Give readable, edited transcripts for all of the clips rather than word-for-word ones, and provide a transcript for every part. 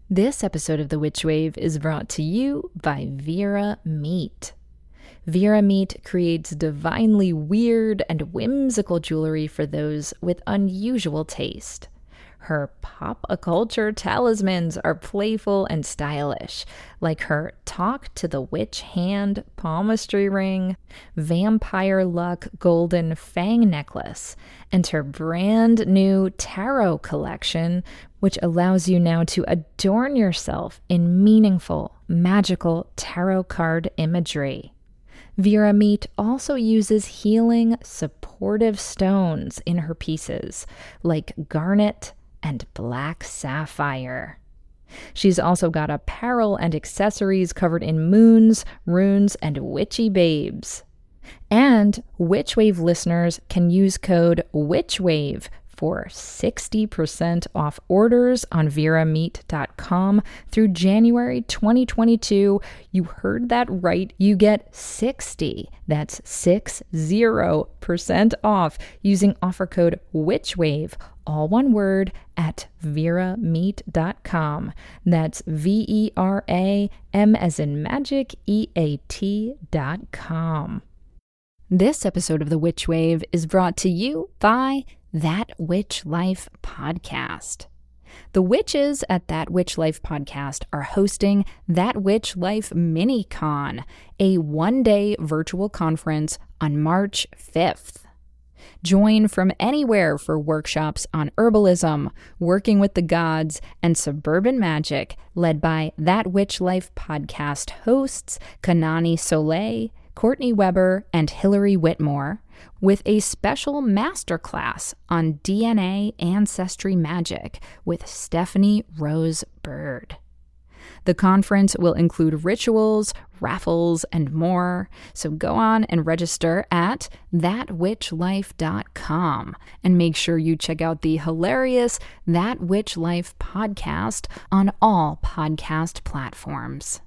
This episode of The Witch Wave is brought to you by Vera Meat. Vera Meat creates divinely weird and whimsical jewelry for those with unusual taste. Her pop-culture talismans are playful and stylish, like her Talk to the Witch Hand palmistry ring, Vampire Luck golden fang necklace, and her brand new tarot collection, which allows you now to adorn yourself in meaningful, magical tarot card imagery. Vera Meat also uses healing, supportive stones in her pieces, like garnet and black sapphire. She's also got apparel and accessories covered in moons, runes, and witchy babes. And Witchwave listeners can use code WITCHWAVE for 60% off orders on verameat.com through January 2022. You heard that right. You get 60. That's 60% off using offer code WITCHWAVE, all one word, at verameat.com. That's VERAM as in magic, EAT.com. This episode of The Witch Wave is brought to you by That Witch Life Podcast. The witches at That Witch Life Podcast are hosting That Witch Life Mini-Con, a one-day virtual conference on March 5th. Join from anywhere for workshops on herbalism, working with the gods, and suburban magic, led by That Witch Life Podcast hosts Kanani Soleil, Courtney Weber, and Hillary Whitmore, with a special masterclass on DNA ancestry magic with Stephanie Rose Bird. The conference will include rituals, raffles, and more, so go on and register at thatwitchlife.com and make sure you check out the hilarious That Witch Life podcast on all podcast platforms.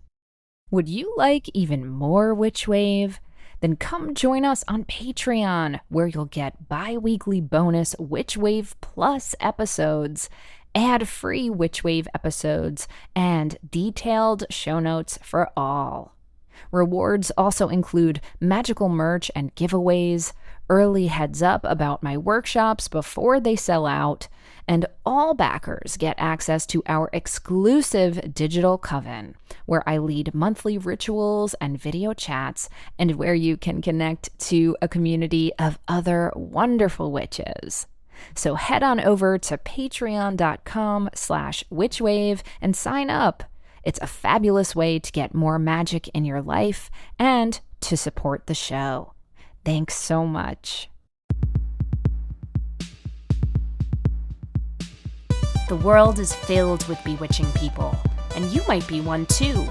Would you like even more Witch Wave? Then come join us on Patreon, where you'll get bi-weekly bonus Witch Wave Plus episodes, ad-free Witch Wave episodes, and detailed show notes for all. Rewards also include magical merch and giveaways, early heads up about my workshops before they sell out, and all backers get access to our exclusive digital coven, where I lead monthly rituals and video chats, and where you can connect to a community of other wonderful witches. So head on over to patreon.com/witchwave and sign up. It's a fabulous way to get more magic in your life and to support the show. Thanks so much. The world is filled with bewitching people, and you might be one too.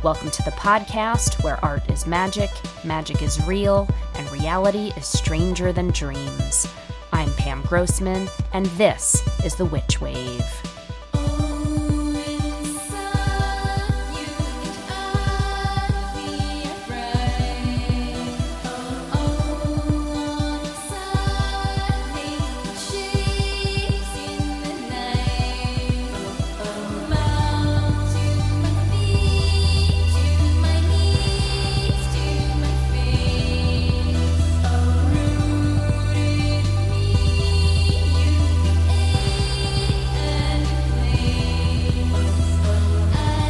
Welcome to the podcast where art is magic, magic is real, and reality is stranger than dreams. I'm Pam Grossman, and this is The Witch Wave.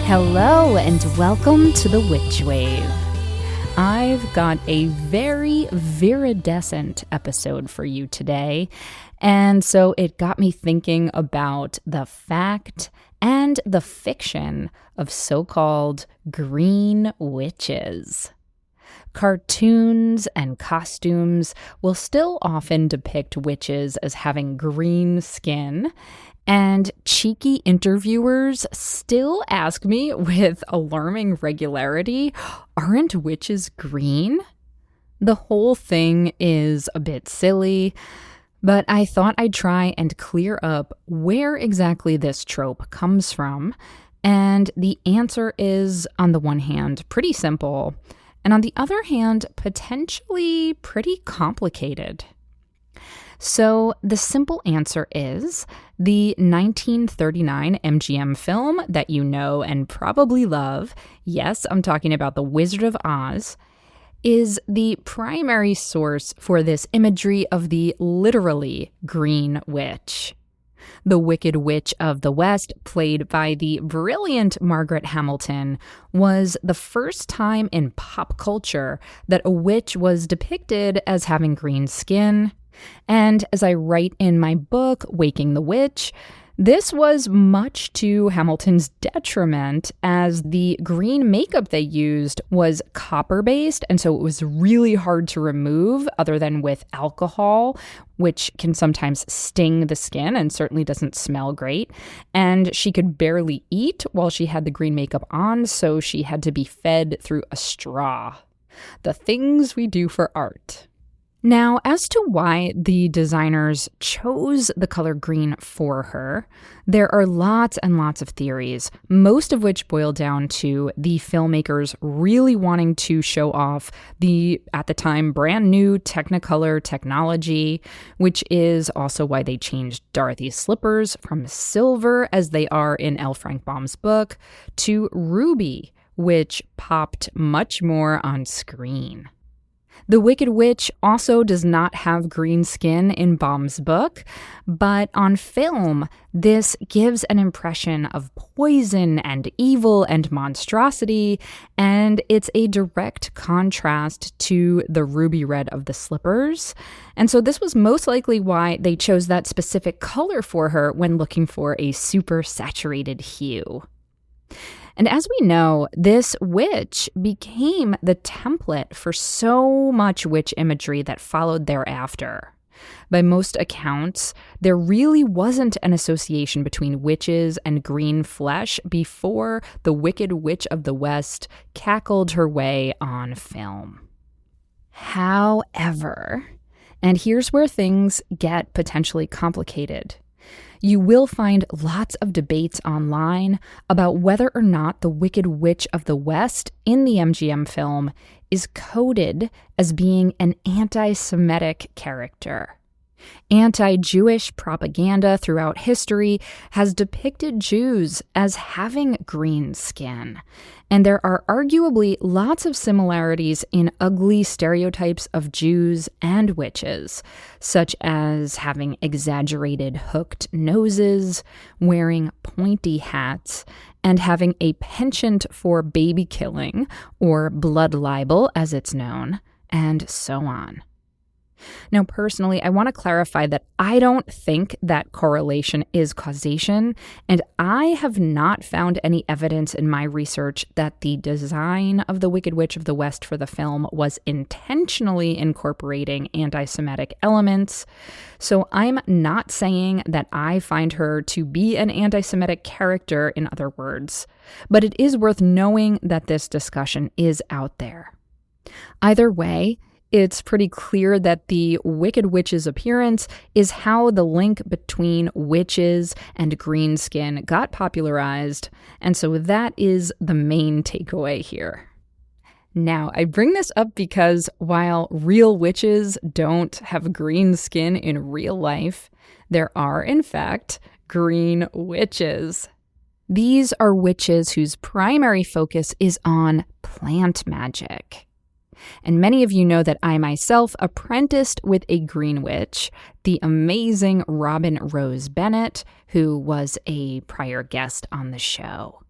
Hello and welcome to The Witch Wave. I've got a very viridescent episode for you today, and so it got me thinking about the fact and the fiction of so-called green witches. Cartoons and costumes will still often depict witches as having green skin, and cheeky interviewers still ask me with alarming regularity, aren't witches green? The whole thing is a bit silly, but I thought I'd try and clear up where exactly this trope comes from. And the answer is, on the one hand, pretty simple, and on the other hand, potentially pretty complicated. So the simple answer is the 1939 MGM film that you know and probably love, yes, I'm talking about The Wizard of Oz, is the primary source for this imagery of the literally green witch. The Wicked Witch of the West, played by the brilliant Margaret Hamilton, was the first time in pop culture that a witch was depicted as having green skin. And as I write in my book, Waking the Witch, this was much to Hamilton's detriment, as the green makeup they used was copper-based, and so it was really hard to remove other than with alcohol, which can sometimes sting the skin and certainly doesn't smell great. And she could barely eat while she had the green makeup on, so she had to be fed through a straw. The things we do for art. Now, as to why the designers chose the color green for her, there are lots and lots of theories, most of which boil down to the filmmakers really wanting to show off the, at the time, brand new Technicolor technology, which is also why they changed Dorothy's slippers from silver, as they are in L. Frank Baum's book, to ruby, which popped much more on screen. The Wicked Witch also does not have green skin in Baum's book, but on film, this gives an impression of poison and evil and monstrosity, and it's a direct contrast to the ruby red of the slippers. And so this was most likely why they chose that specific color for her when looking for a super saturated hue. And as we know, this witch became the template for so much witch imagery that followed thereafter. By most accounts, there really wasn't an association between witches and green flesh before the Wicked Witch of the West cackled her way on film. However, and here's where things get potentially complicated, you will find lots of debates online about whether or not the Wicked Witch of the West in the MGM film is coded as being an anti-Semitic character. Anti-Jewish propaganda throughout history has depicted Jews as having green skin, and there are arguably lots of similarities in ugly stereotypes of Jews and witches, such as having exaggerated hooked noses, wearing pointy hats, and having a penchant for baby killing, or blood libel as it's known, and so on. Now, personally, I want to clarify that I don't think that correlation is causation, and I have not found any evidence in my research that the design of the Wicked Witch of the West for the film was intentionally incorporating anti-Semitic elements. So I'm not saying that I find her to be an anti-Semitic character, in other words, but it is worth knowing that this discussion is out there. Either way, it's pretty clear that the Wicked Witch's appearance is how the link between witches and green skin got popularized, and so that is the main takeaway here. Now, I bring this up because while real witches don't have green skin in real life, there are, in fact, green witches. These are witches whose primary focus is on plant magic. And many of you know that I myself apprenticed with a green witch, the amazing Robin Rose Bennett, who was a prior guest on the show.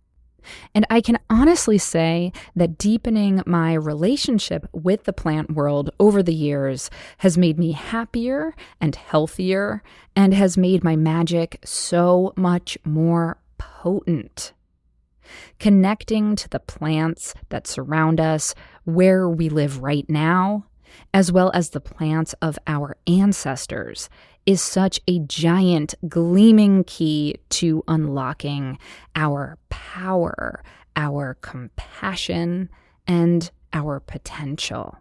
And I can honestly say that deepening my relationship with the plant world over the years has made me happier and healthier, and has made my magic so much more potent. Connecting to the plants that surround us, where we live right now, as well as the plants of our ancestors, is such a giant gleaming key to unlocking our power, our compassion, and our potential.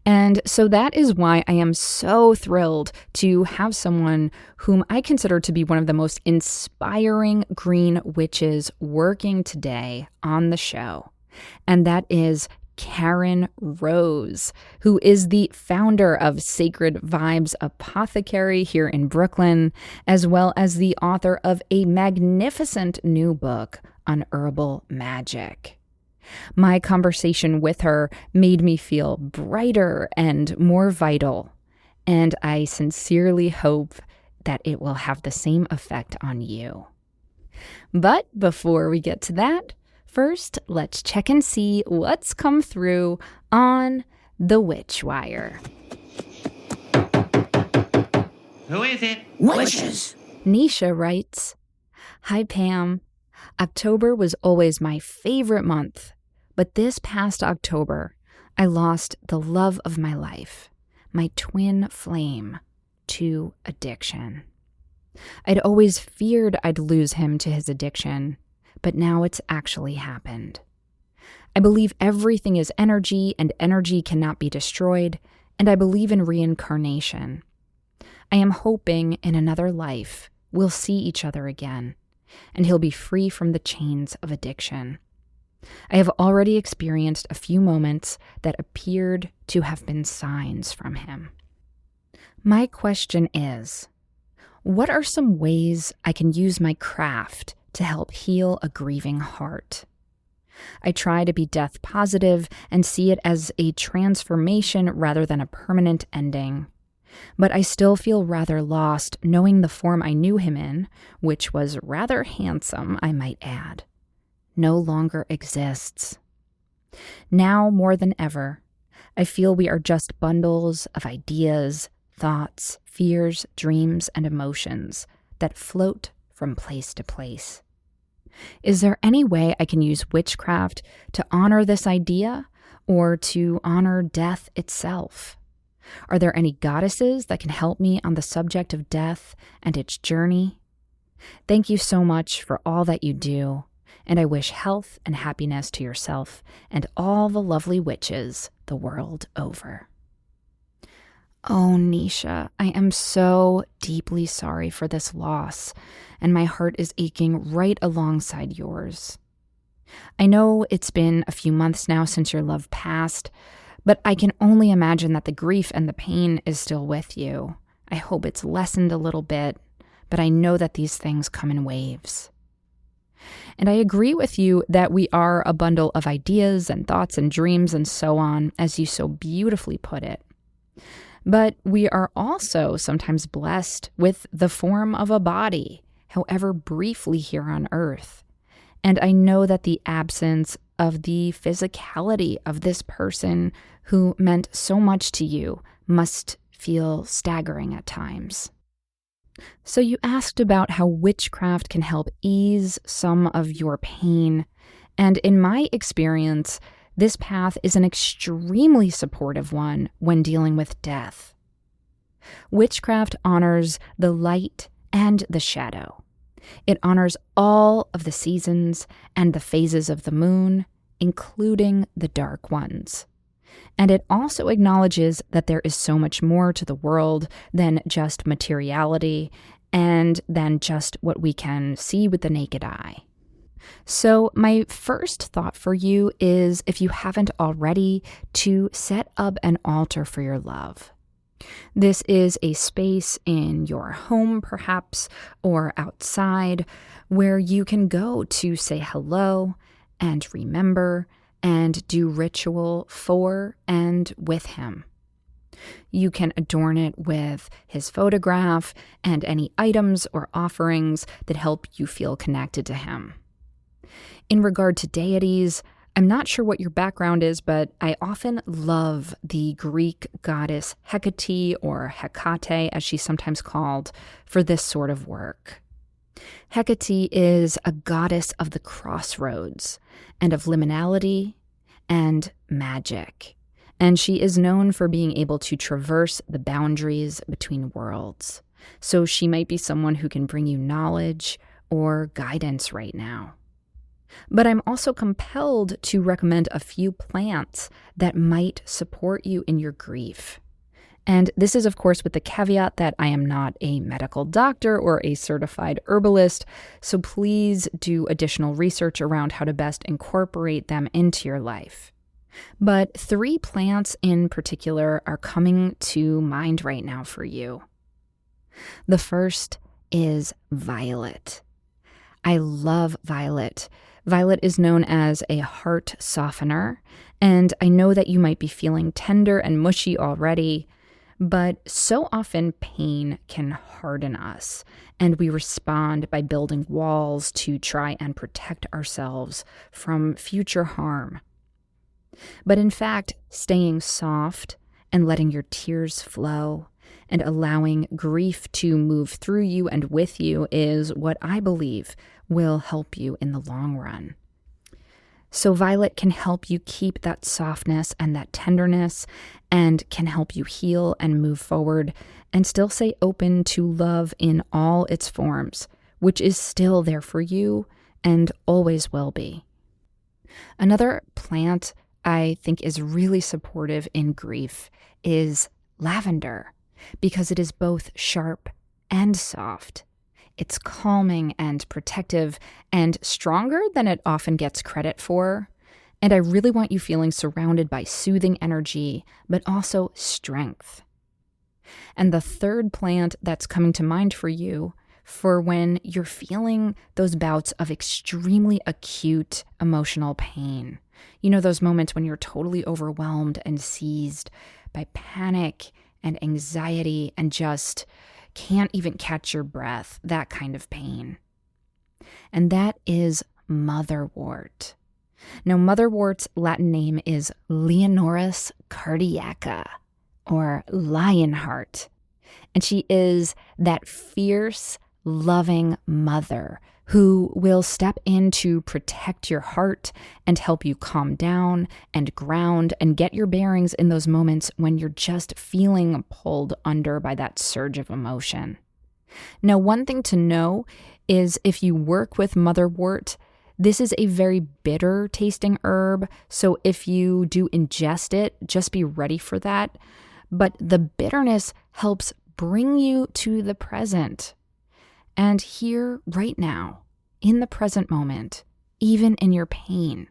And so that is why I am so thrilled to have someone whom I consider to be one of the most inspiring green witches working today on the show. And that is Karen Rose, who is the founder of Sacred Vibes Apothecary here in Brooklyn, as well as the author of a magnificent new book on herbal magic. My conversation with her made me feel brighter and more vital, and I sincerely hope that it will have the same effect on you. But before we get to that, first, let's check and see what's come through on the Witch Wire. Who is it? Witches. Nisha writes, "Hi Pam, October was always my favorite month, but this past October, I lost the love of my life, my twin flame, to addiction. I'd always feared I'd lose him to his addiction, but now it's actually happened. I believe everything is energy and energy cannot be destroyed, and I believe in reincarnation. I am hoping in another life we'll see each other again, and he'll be free from the chains of addiction. I have already experienced a few moments that appeared to have been signs from him. My question is, what are some ways I can use my craft to help heal a grieving heart? I try to be death positive and see it as a transformation rather than a permanent ending. But I still feel rather lost knowing the form I knew him in, which was rather handsome, I might add, no longer exists. Now more than ever, I feel we are just bundles of ideas, thoughts, fears, dreams, and emotions that float from place to place. Is there any way I can use witchcraft to honor this idea or to honor death itself? Are there any goddesses that can help me on the subject of death and its journey? Thank you so much for all that you do, and I wish health and happiness to yourself and all the lovely witches the world over." Oh, Nisha, I am so deeply sorry for this loss, and my heart is aching right alongside yours. I know it's been a few months now since your love passed, but I can only imagine that the grief and the pain is still with you. I hope it's lessened a little bit, but I know that these things come in waves. And I agree with you that we are a bundle of ideas and thoughts and dreams and so on, as you so beautifully put it. But we are also sometimes blessed with the form of a body, however briefly here on earth. And I know that the absence of the physicality of this person who meant so much to you must feel staggering at times. So you asked about how witchcraft can help ease some of your pain. And in my experience, this path is an extremely supportive one when dealing with death. Witchcraft honors the light and the shadow. It honors all of the seasons and the phases of the moon, including the dark ones. And it also acknowledges that there is so much more to the world than just materiality and than just what we can see with the naked eye. So my first thought for you is, if you haven't already, to set up an altar for your love. This is a space in your home, perhaps, or outside, where you can go to say hello and remember and do ritual for and with him. You can adorn it with his photograph and any items or offerings that help you feel connected to him. In regard to deities, I'm not sure what your background is, but I often love the Greek goddess Hecate, or Hecate as she's sometimes called, for this sort of work. Hecate is a goddess of the crossroads and of liminality and magic, and she is known for being able to traverse the boundaries between worlds. So she might be someone who can bring you knowledge or guidance right now. But I'm also compelled to recommend a few plants that might support you in your grief. And this is, of course, with the caveat that I am not a medical doctor or a certified herbalist, so please do additional research around how to best incorporate them into your life. But 3 plants in particular are coming to mind right now for you. The first is violet. I love violet. Violet is known as a heart softener, and I know that you might be feeling tender and mushy already, but so often pain can harden us, and we respond by building walls to try and protect ourselves from future harm. But in fact, staying soft and letting your tears flow and allowing grief to move through you and with you is what I believe will help you in the long run. So violet can help you keep that softness and that tenderness and can help you heal and move forward and still stay open to love in all its forms, which is still there for you and always will be. Another plant I think is really supportive in grief is lavender, because it is both sharp and soft. It's calming and protective and stronger than it often gets credit for. And I really want you feeling surrounded by soothing energy, but also strength. And the third plant that's coming to mind for you for when you're feeling those bouts of extremely acute emotional pain. You know, those moments when you're totally overwhelmed and seized by panic and anxiety and just can't even catch your breath, that kind of pain. And that is motherwort. Now, motherwort's Latin name is Leonoris cardiaca, or lionheart. And she is that fierce, loving mother who will step in to protect your heart and help you calm down and ground and get your bearings in those moments when you're just feeling pulled under by that surge of emotion. Now, one thing to know is if you work with motherwort, this is a very bitter tasting herb, so if you do ingest it, just be ready for that. But the bitterness helps bring you to the present. And here, right now, in the present moment, even in your pain,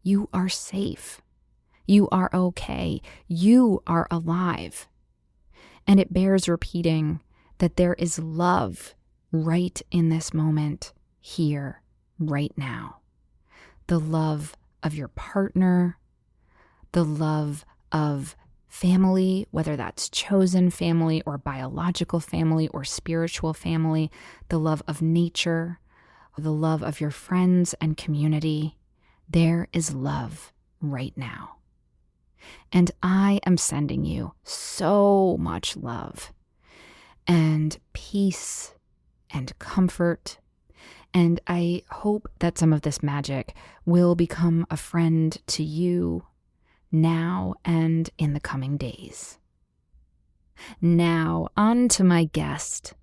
you are safe. You are okay. You are alive. And it bears repeating that there is love right in this moment, here, right now. The love of your partner, the love of family, whether that's chosen family or biological family or spiritual family, the love of nature, the love of your friends and community. There is love right now. And I am sending you so much love and peace and comfort. And I hope that some of this magic will become a friend to you now and in the coming days. Now, on to my guest.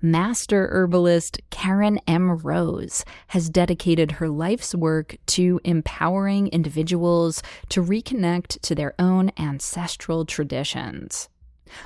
Master herbalist Karen M. Rose has dedicated her life's work to empowering individuals to reconnect to their own ancestral traditions.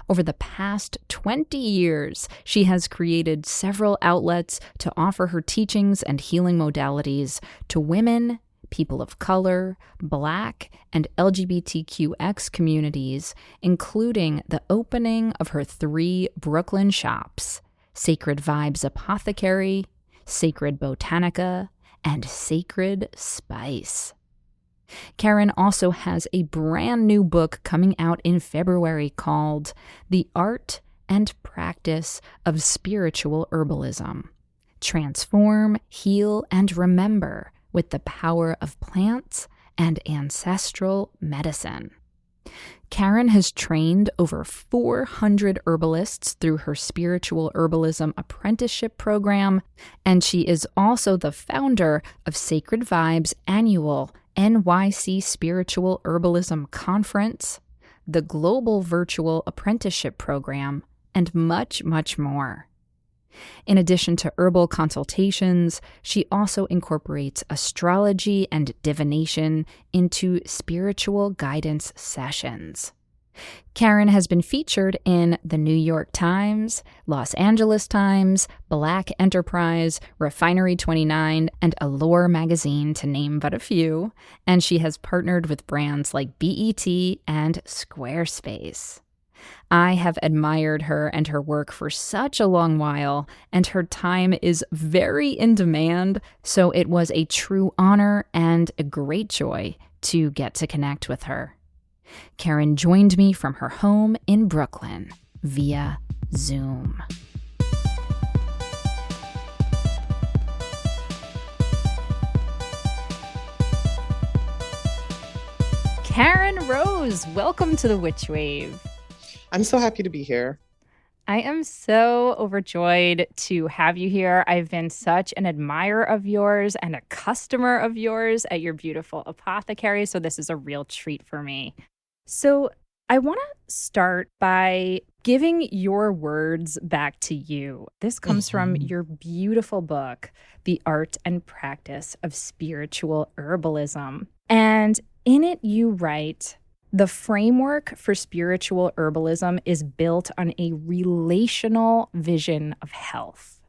Over the past 20 years, she has created several outlets to offer her teachings and healing modalities to women, people of color, Black, and LGBTQX communities, including the opening of her 3 Brooklyn shops, Sacred Vibes Apothecary, Sacred Botanica, and Sacred Spice. Karen also has a brand new book coming out in February called The Art and Practice of Spiritual Herbalism. Transform, heal, and remember with the power of plants and ancestral medicine. Karen has trained over 400 herbalists through her spiritual herbalism apprenticeship program, and she is also the founder of Sacred Vibes' annual NYC Spiritual Herbalism Conference, the Global Virtual Apprenticeship Program, and much, much more. In addition to herbal consultations, she also incorporates astrology and divination into spiritual guidance sessions. Karen has been featured in the New York Times, Los Angeles Times, Black Enterprise, Refinery29, and Allure Magazine, to name but a few, and she has partnered with brands like BET and Squarespace. I have admired her and her work for such a long while, and her time is very in demand, so it was a true honor and a great joy to get to connect with her. Karen joined me from her home in Brooklyn via Zoom. Karen Rose, welcome to the Witch Wave. I'm so happy to be here. I am so overjoyed to have you here. I've been such an admirer of yours and a customer of yours at your beautiful apothecary, so this is a real treat for me. So I want to start by giving your words back to you. This comes from your beautiful book, The Art and Practice of Spiritual Herbalism. And in it, you write, the framework for spiritual herbalism is built on a relational vision of health.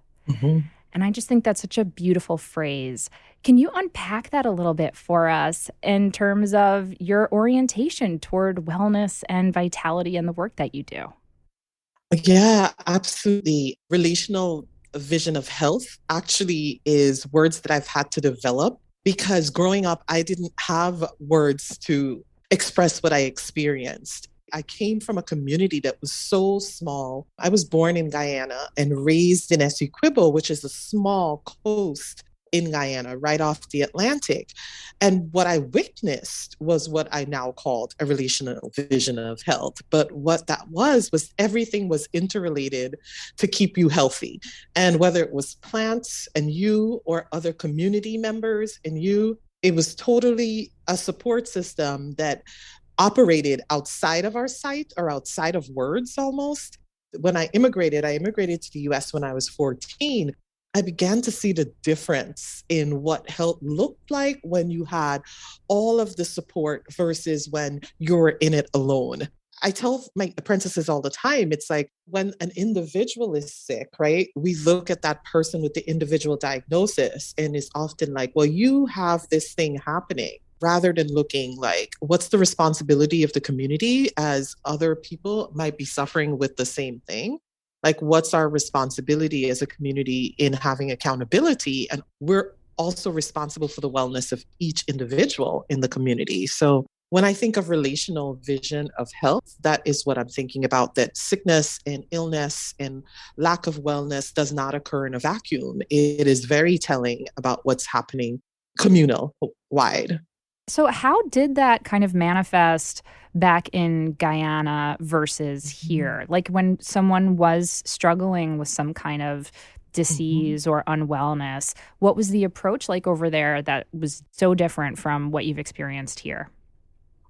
And I just think that's such a beautiful phrase. Can you unpack that a little bit for us in terms of your orientation toward wellness and vitality in the work that you do? Yeah, absolutely. Relational vision of health actually is words that I've had to develop because growing up, I didn't have words to express what I experienced. I came from a community that was so small. I was born in Guyana and raised in Essequibo, which is a small coast in Guyana, right off the Atlantic. And what I witnessed was what I now called a relational vision of health. But what that was everything was interrelated to keep you healthy. And whether it was plants and you or other community members and you, it was totally a support system that operated outside of our sight or outside of words almost. When I immigrated to the US when I was 14. I began to see the difference in what health looked like when you had all of the support versus when you're in it alone. I tell my apprentices all the time, it's like when an individual is sick, right? We look at that person with the individual diagnosis and it's often like, well, you have this thing happening, rather than looking like, what's the responsibility of the community as other people might be suffering with the same thing? Like, what's our responsibility as a community in having accountability? And we're also responsible for the wellness of each individual in the community. So when I think of relational vision of health, that is what I'm thinking about, that sickness and illness and lack of wellness does not occur in a vacuum. It is very telling about what's happening communal wide. So how did that kind of manifest back in Guyana versus here? Like when someone was struggling with some kind of disease or unwellness, what was the approach like over there that was so different from what you've experienced here?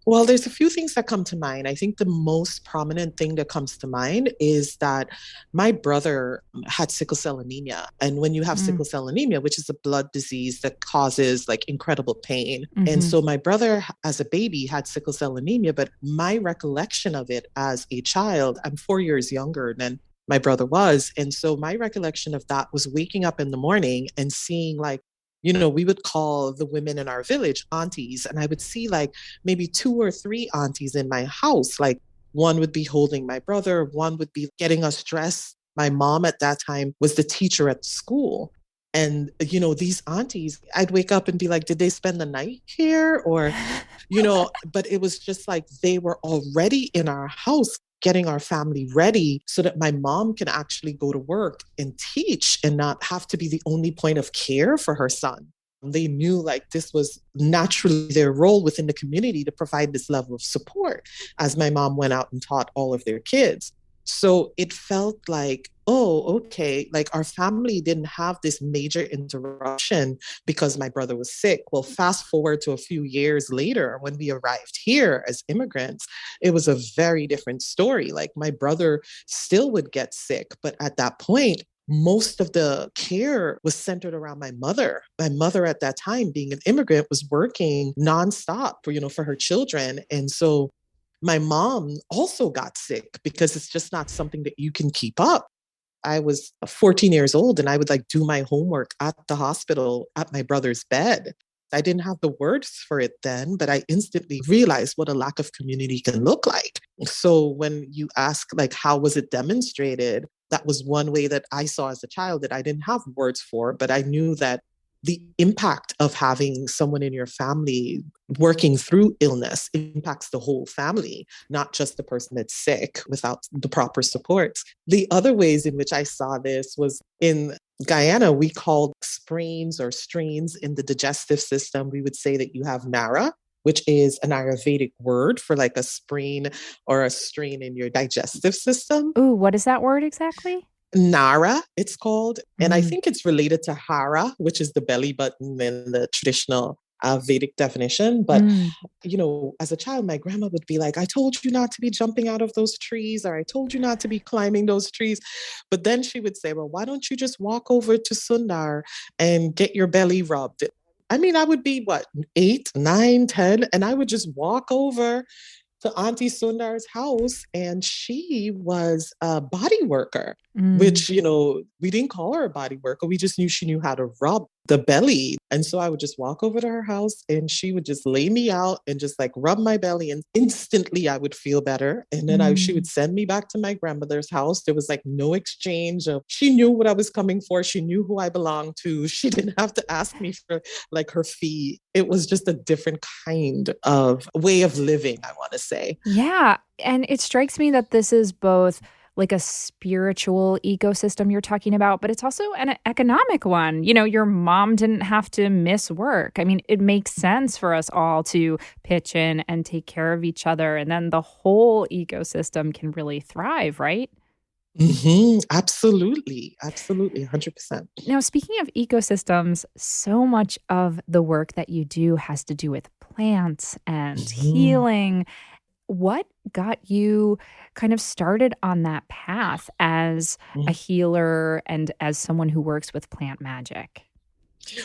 Well, there's a few things that come to mind. I think the most prominent thing that comes to mind is that my brother had sickle cell anemia. And when you have sickle cell anemia, which is a blood disease that causes like incredible pain. And so my brother, as a baby, had sickle cell anemia. But my recollection of it as a child, I'm 4 years younger than my brother was. And so my recollection of that was waking up in the morning and seeing like, we would call the women in our village aunties, and I would see like maybe 2 or 3 aunties in my house. Like one would be holding my brother, one would be getting us dressed. My mom at that time was the teacher at school. And, these aunties, I'd wake up and be like, did they spend the night here? Or, but it was just like they were already in our house getting our family ready so that my mom can actually go to work and teach and not have to be the only point of care for her son. They knew like this was naturally their role within the community to provide this level of support as my mom went out and taught all of their kids. So it felt like, oh, okay, like our family didn't have this major interruption because my brother was sick. Well, fast forward to a few years later, when we arrived here as immigrants, it was a very different story. Like my brother still would get sick, but at that point, most of the care was centered around my mother. My mother at that time, being an immigrant, was working nonstop, for her children. And so My mom also got sick because it's just not something that you can keep up. I was 14 years old and I would like do my homework at the hospital at my brother's bed. I didn't have the words for it then, but I instantly realized what a lack of community can look like. So when you ask, like, how was it demonstrated? That was one way that I saw as a child that I didn't have words for, but I knew that the impact of having someone in your family working through illness impacts the whole family, not just the person that's sick without the proper supports. The other ways in which I saw this was in Guyana, we called sprains or strains in the digestive system. We would say that you have Nara, which is an Ayurvedic word for like a sprain or a strain in your digestive system. Ooh, what is that word exactly? Nara, it's called. And I Mm. think it's related to Hara, which is the belly button in the traditional Vedic definition. But, Mm. as a child, my grandma would be like, I told you not to be jumping out of those trees, or I told you not to be climbing those trees. But then she would say, well, why don't you just walk over to Sundar and get your belly rubbed? I mean, I would be what, 8, 9, 10, and I would just walk over to Auntie Sundar's house, and she was a body worker, Mm. which, we didn't call her a body worker. We just knew she knew how to rub the belly. And so I would just walk over to her house and she would just lay me out and just like rub my belly, and instantly I would feel better. And then she would Mm. send me back to my grandmother's house. There was like no exchange of, she knew what I was coming for. She knew who I belonged to. She didn't have to ask me for like her fee. It was just a different kind of way of living, I want to say. Yeah. And it strikes me that this is both like a spiritual ecosystem you're talking about, but it's also an economic one. Your mom didn't have to miss work. I mean, it makes sense for us all to pitch in and take care of each other. And then the whole ecosystem can really thrive, right? Absolutely. Absolutely. 100%. Now, speaking of ecosystems, so much of the work that you do has to do with plants and Mhm. healing. What got you kind of started on that path as a healer and as someone who works with plant magic?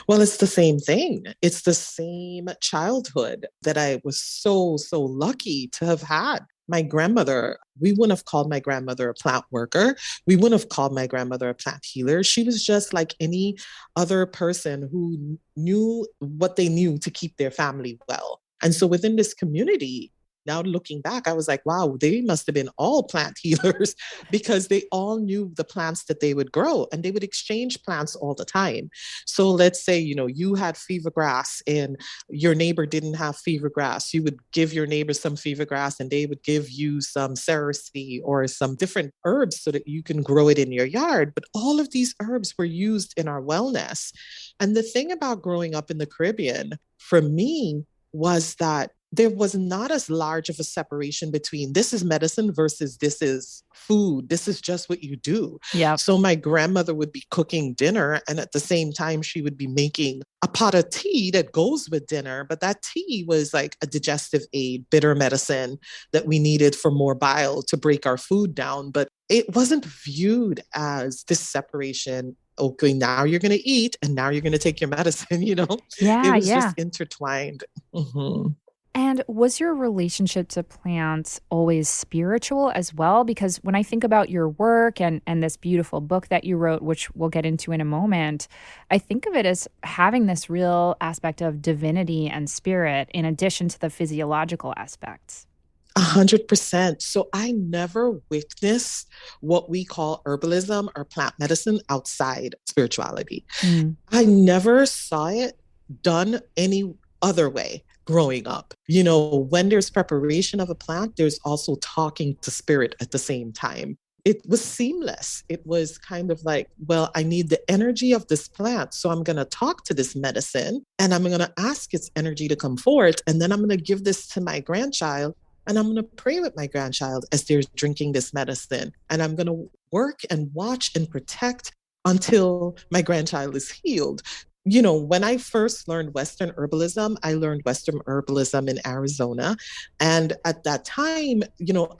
Well, it's the same thing. It's the same childhood that I was so, so lucky to have had. My grandmother, we wouldn't have called my grandmother a plant worker. We wouldn't have called my grandmother a plant healer. She was just like any other person who knew what they knew to keep their family well. And so within this community, now looking back, I was like, wow, they must have been all plant healers because they all knew the plants that they would grow and they would exchange plants all the time. So let's say, you had fever grass and your neighbor didn't have fever grass. You would give your neighbor some fever grass and they would give you some cerasee or some different herbs so that you can grow it in your yard. But all of these herbs were used in our wellness. And the thing about growing up in the Caribbean, for me, was that there was not as large of a separation between this is medicine versus this is food. This is just what you do. Yep. So my grandmother would be cooking dinner, and at the same time, she would be making a pot of tea that goes with dinner. But that tea was like a digestive aid, bitter medicine that we needed for more bile to break our food down. But it wasn't viewed as this separation. Okay, now you're going to eat and now you're going to take your medicine, It Yeah, was just yeah. intertwined. Mhm. And was your relationship to plants always spiritual as well? Because when I think about your work and this beautiful book that you wrote, which we'll get into in a moment, I think of it as having this real aspect of divinity and spirit in addition to the physiological aspects. 100%. So I never witnessed what we call herbalism or plant medicine outside spirituality. Mm. I never saw it done any other way growing up. When there's preparation of a plant, there's also talking to spirit at the same time. It was seamless. It was kind of like, well, I need the energy of this plant. So I'm going to talk to this medicine and I'm going to ask its energy to come forth. And then I'm going to give this to my grandchild. And I'm going to pray with my grandchild as they're drinking this medicine. And I'm going to work and watch and protect until my grandchild is healed. When I first learned Western herbalism, I learned Western herbalism in Arizona. And at that time,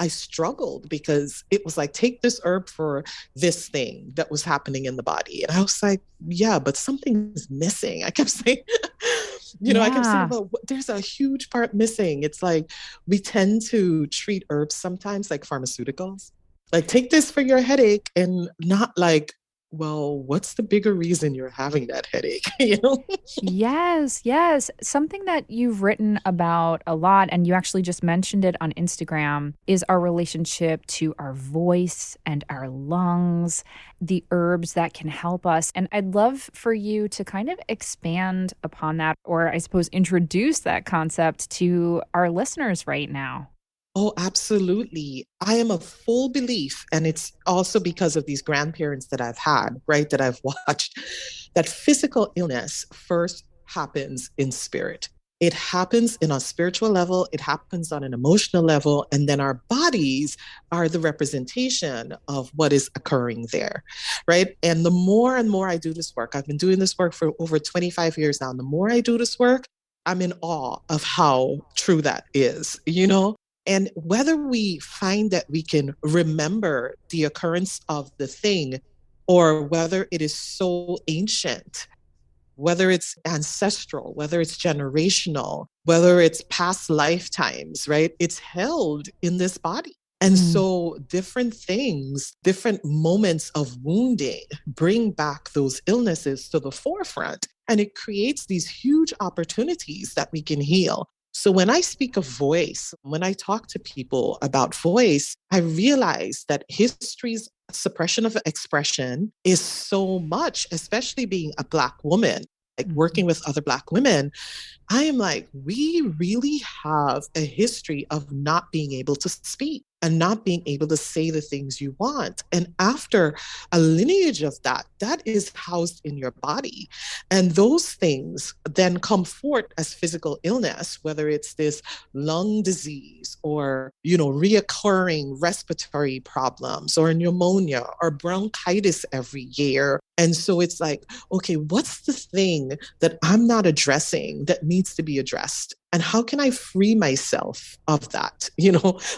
I struggled because it was like, take this herb for this thing that was happening in the body. And I was like, yeah, but something's missing. I kept saying, I kept saying, Yeah. well, there's a huge part missing. It's like we tend to treat herbs sometimes like pharmaceuticals. Like, take this for your headache, and not like, well, what's the bigger reason you're having that headache? Yes, yes. Something that you've written about a lot, and you actually just mentioned it on Instagram, is our relationship to our voice and our lungs, the herbs that can help us. And I'd love for you to kind of expand upon that, or I suppose introduce that concept to our listeners right now. Oh, absolutely. I am a full belief, and it's also because of these grandparents that I've had, right, that I've watched, that physical illness first happens in spirit. It happens in a spiritual level, it happens on an emotional level, and then our bodies are the representation of what is occurring there, right? And the more and more I do this work, I've been doing this work for over 25 years now. And the more I do this work, I'm in awe of how true that is. And whether we find that we can remember the occurrence of the thing, or whether it is so ancient, whether it's ancestral, whether it's generational, whether it's past lifetimes, right? It's held in this body. And Mm. so different things, different moments of wounding bring back those illnesses to the forefront. And it creates these huge opportunities that we can heal. So when I speak of voice, when I talk to people about voice, I realize that history's suppression of expression is so much, especially being a Black woman, like Mhm. working with other Black women. I am like, we really have a history of not being able to speak and not being able to say the things you want. And after a lineage of that, that is housed in your body. And those things then come forth as physical illness, whether it's this lung disease or, reoccurring respiratory problems or pneumonia or bronchitis every year. And so it's like, okay, what's the thing that I'm not addressing that needs to be addressed? And how can I free myself of that,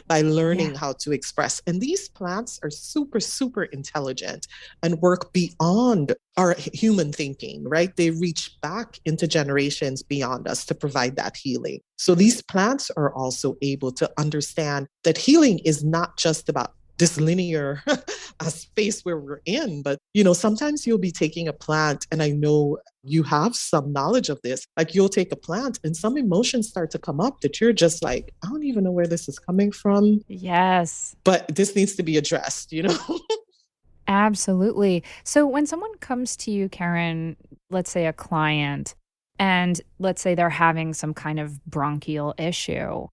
by Yeah. learning how to express? And these plants are super, super intelligent and work beyond our human thinking, right? They reach back into generations beyond us to provide that healing. So these plants are also able to understand that healing is not just about this linear space where we're in. But, sometimes you'll be taking a plant, and I know you have some knowledge of this. Like, you'll take a plant and some emotions start to come up that you're just like, I don't even know where this is coming from, Yes. but this needs to be addressed. Absolutely. So when someone comes to you, Karen, let's say a client, and let's say they're having some kind of bronchial issue,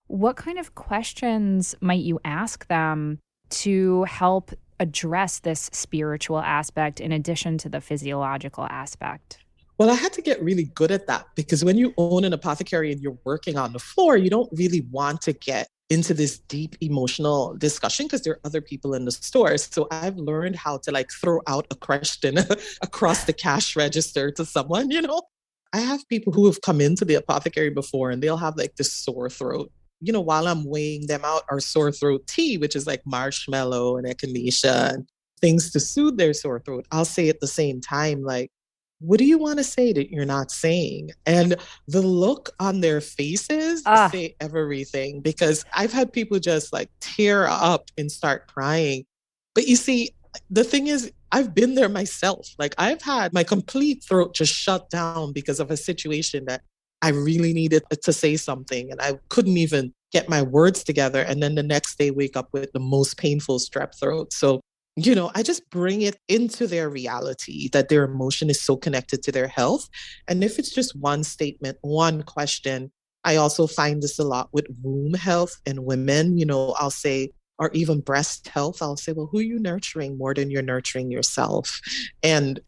what kind of questions might you ask them to help address this spiritual aspect in addition to the physiological aspect? Well, I had to get really good at that, because when you own an apothecary and you're working on the floor, you don't really want to get into this deep emotional discussion because there are other people in the store. So I've learned how to like throw out a question across the cash register to someone. I have people who have come into the apothecary before, and they'll have like this sore throat. While I'm weighing them out, our sore throat tea, which is like marshmallow and echinacea and things to soothe their sore throat. I'll say at the same time, like, what do you want to say that you're not saying? And the look on their faces Ah, say everything, because I've had people just like tear up and start crying. But you see, the thing is, I've been there myself. Like, I've had my complete throat just shut down because of a situation that I really needed to say something, and I couldn't even get my words together. And then the next day, wake up with the most painful strep throat. So I just bring it into their reality that their emotion is so connected to their health. And if it's just one statement, one question, I also find this a lot with womb health in women. I'll say, or even breast health, I'll say, well, who are you nurturing more than you're nurturing yourself? And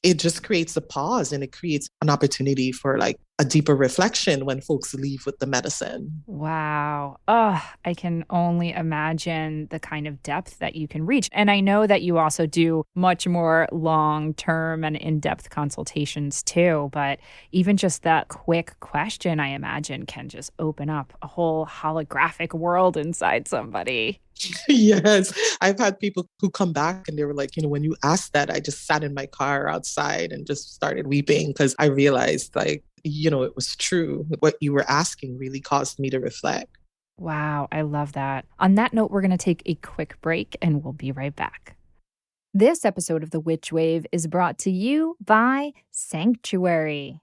it just creates a pause, and it creates an opportunity for like a deeper reflection when folks leave with the medicine. wow. I can only imagine the kind of depth that you can reach. And I know that you also do much more long term and in depth consultations too. But even just that quick question, I imagine, can just open up a whole holographic world inside somebody. Yes. I've had people who come back and they were like, when you asked that, I just sat in my car outside and just started weeping because I realized like it was true. What you were asking really caused me to reflect. Wow, I love that. On that note, we're going to take a quick break and we'll be right back. This episode of The Witch Wave is brought to you by Sanctuary.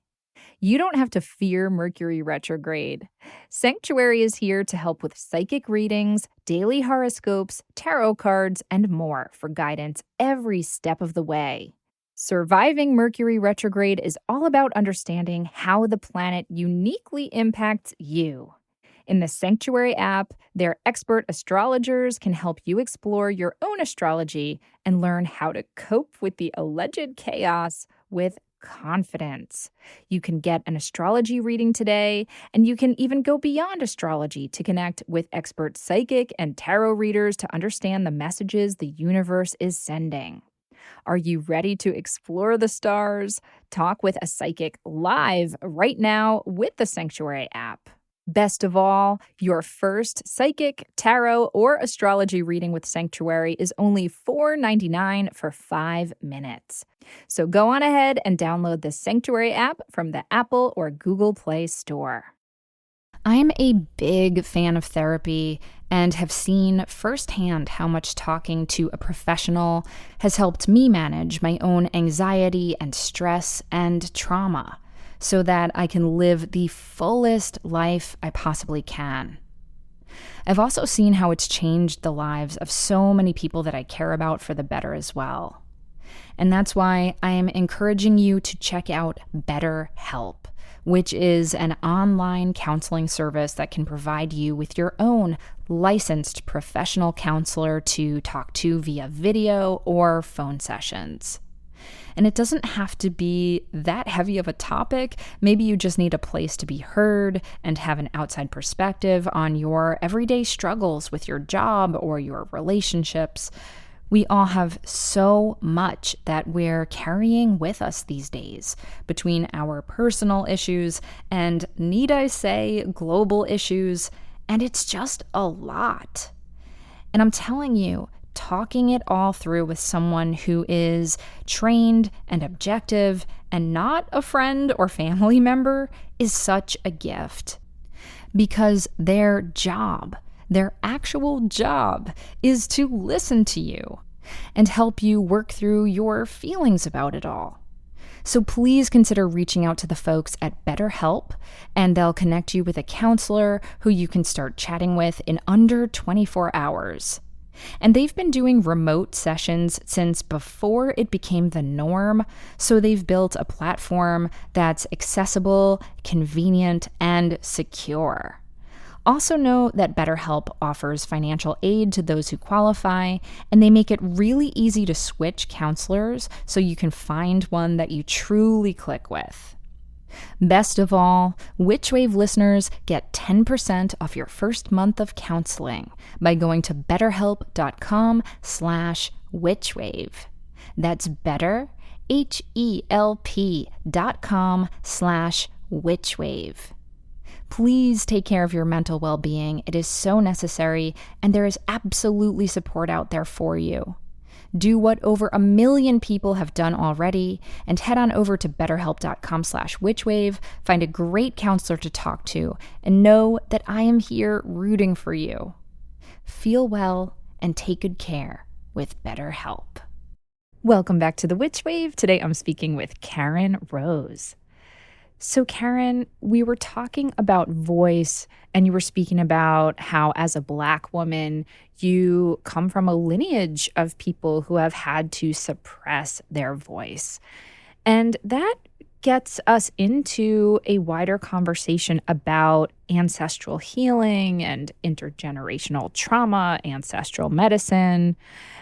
You don't have to fear Mercury retrograde. Sanctuary is here to help with psychic readings, daily horoscopes, tarot cards, and more for guidance every step of the way. Surviving Mercury retrograde is all about understanding how the planet uniquely impacts you. In the Sanctuary app, their expert astrologers can help you explore your own astrology and learn how to cope with the alleged chaos with confidence. You can get an astrology reading today, and you can even go beyond astrology to connect with expert psychic and tarot readers to understand the messages the universe is sending. Are you ready to explore the stars? Talk with a psychic live right now with the Sanctuary app. Best of all, your first psychic, tarot, or astrology reading with Sanctuary is only $4.99 for 5 minutes. So go on ahead and download the Sanctuary app from the Apple or Google Play Store. I'm a big fan of therapy and have seen firsthand how much talking to a professional has helped me manage my own anxiety and stress and trauma, so that I can live the fullest life I possibly can. I've also seen how it's changed the lives of so many people that I care about for the better as well. And that's why I am encouraging you to check out BetterHelp, which is an online counseling service that can provide you with your own licensed professional counselor to talk to via video or phone sessions. And it doesn't have to be that heavy of a topic. Maybe you just need a place to be heard and have an outside perspective on your everyday struggles with your job or your relationships. We all have so much that we're carrying with us these days, between our personal issues and, need I say, global issues, and it's just a lot. And I'm telling you, talking it all through with someone who is trained and objective and not a friend or family member is such a gift. Because their actual job, is to listen to you and help you work through your feelings about it all. So please consider reaching out to the folks at BetterHelp, and they'll connect you with a counselor who you can start chatting with in under 24 hours. And they've been doing remote sessions since before it became the norm, so they've built a platform that's accessible, convenient, and secure. Also know that BetterHelp offers financial aid to those who qualify, and they make it really easy to switch counselors so you can find one that you truly click with. Best of all, Witchwave listeners get 10% off your first month of counseling by going to betterhelp.com/witchwave. That's better, HELP.com/witchwave. Please take care of your mental well-being. It is so necessary, and there is absolutely support out there for you. Do what over 1 million people have done already, and head on over to betterhelp.com/witchwave, find a great counselor to talk to, and know that I am here rooting for you. Feel well and take good care with BetterHelp. Welcome back to the Witch Wave. Today I'm speaking with Karen Rose. So Karen, we were talking about voice, and you were speaking about how as a Black woman, you come from a lineage of people who have had to suppress their voice. And that gets us into a wider conversation about ancestral healing and intergenerational trauma, ancestral medicine.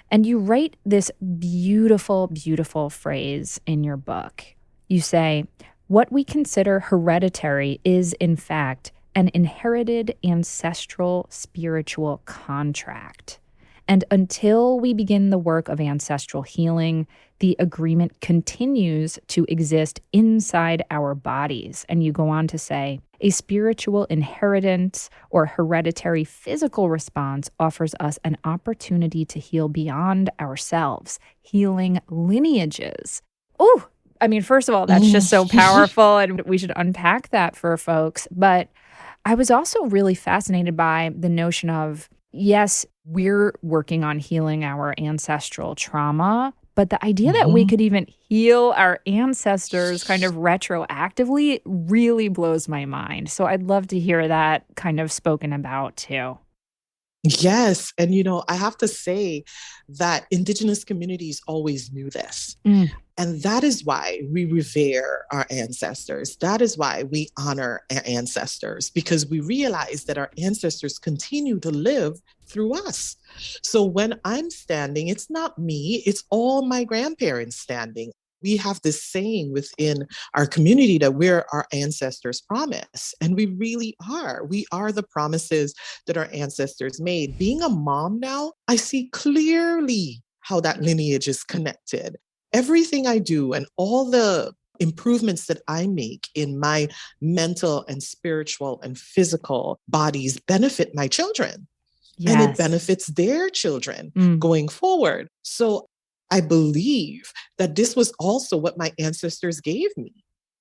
And you write this beautiful, beautiful phrase in your book. You say, "What we consider hereditary is, in fact, an inherited ancestral spiritual contract. And until we begin the work of ancestral healing, the agreement continues to exist inside our bodies." And you go on to say, "A spiritual inheritance or hereditary physical response offers us an opportunity to heal beyond ourselves, healing lineages." Oh, I mean, first of all, that's just so powerful, and we should unpack that for folks. But I was also really fascinated by the notion of, yes, we're working on healing our ancestral trauma, but the idea that we could even heal our ancestors kind of retroactively really blows my mind. So I'd love to hear that kind of spoken about too. Yes. And, I have to say that Indigenous communities always knew this. Mm, And that is why we revere our ancestors. That is why we honor our ancestors, because we realize that our ancestors continue to live through us. So when I'm standing, it's not me, it's all my grandparents standing. We have this saying within our community that we're our ancestors' promise. And we really are. We are the promises that our ancestors made. Being a mom now, I see clearly how that lineage is connected. Everything I do and all the improvements that I make in my mental and spiritual and physical bodies benefit my children. And it yes. benefits their children Mm, going forward. So I believe that this was also what my ancestors gave me.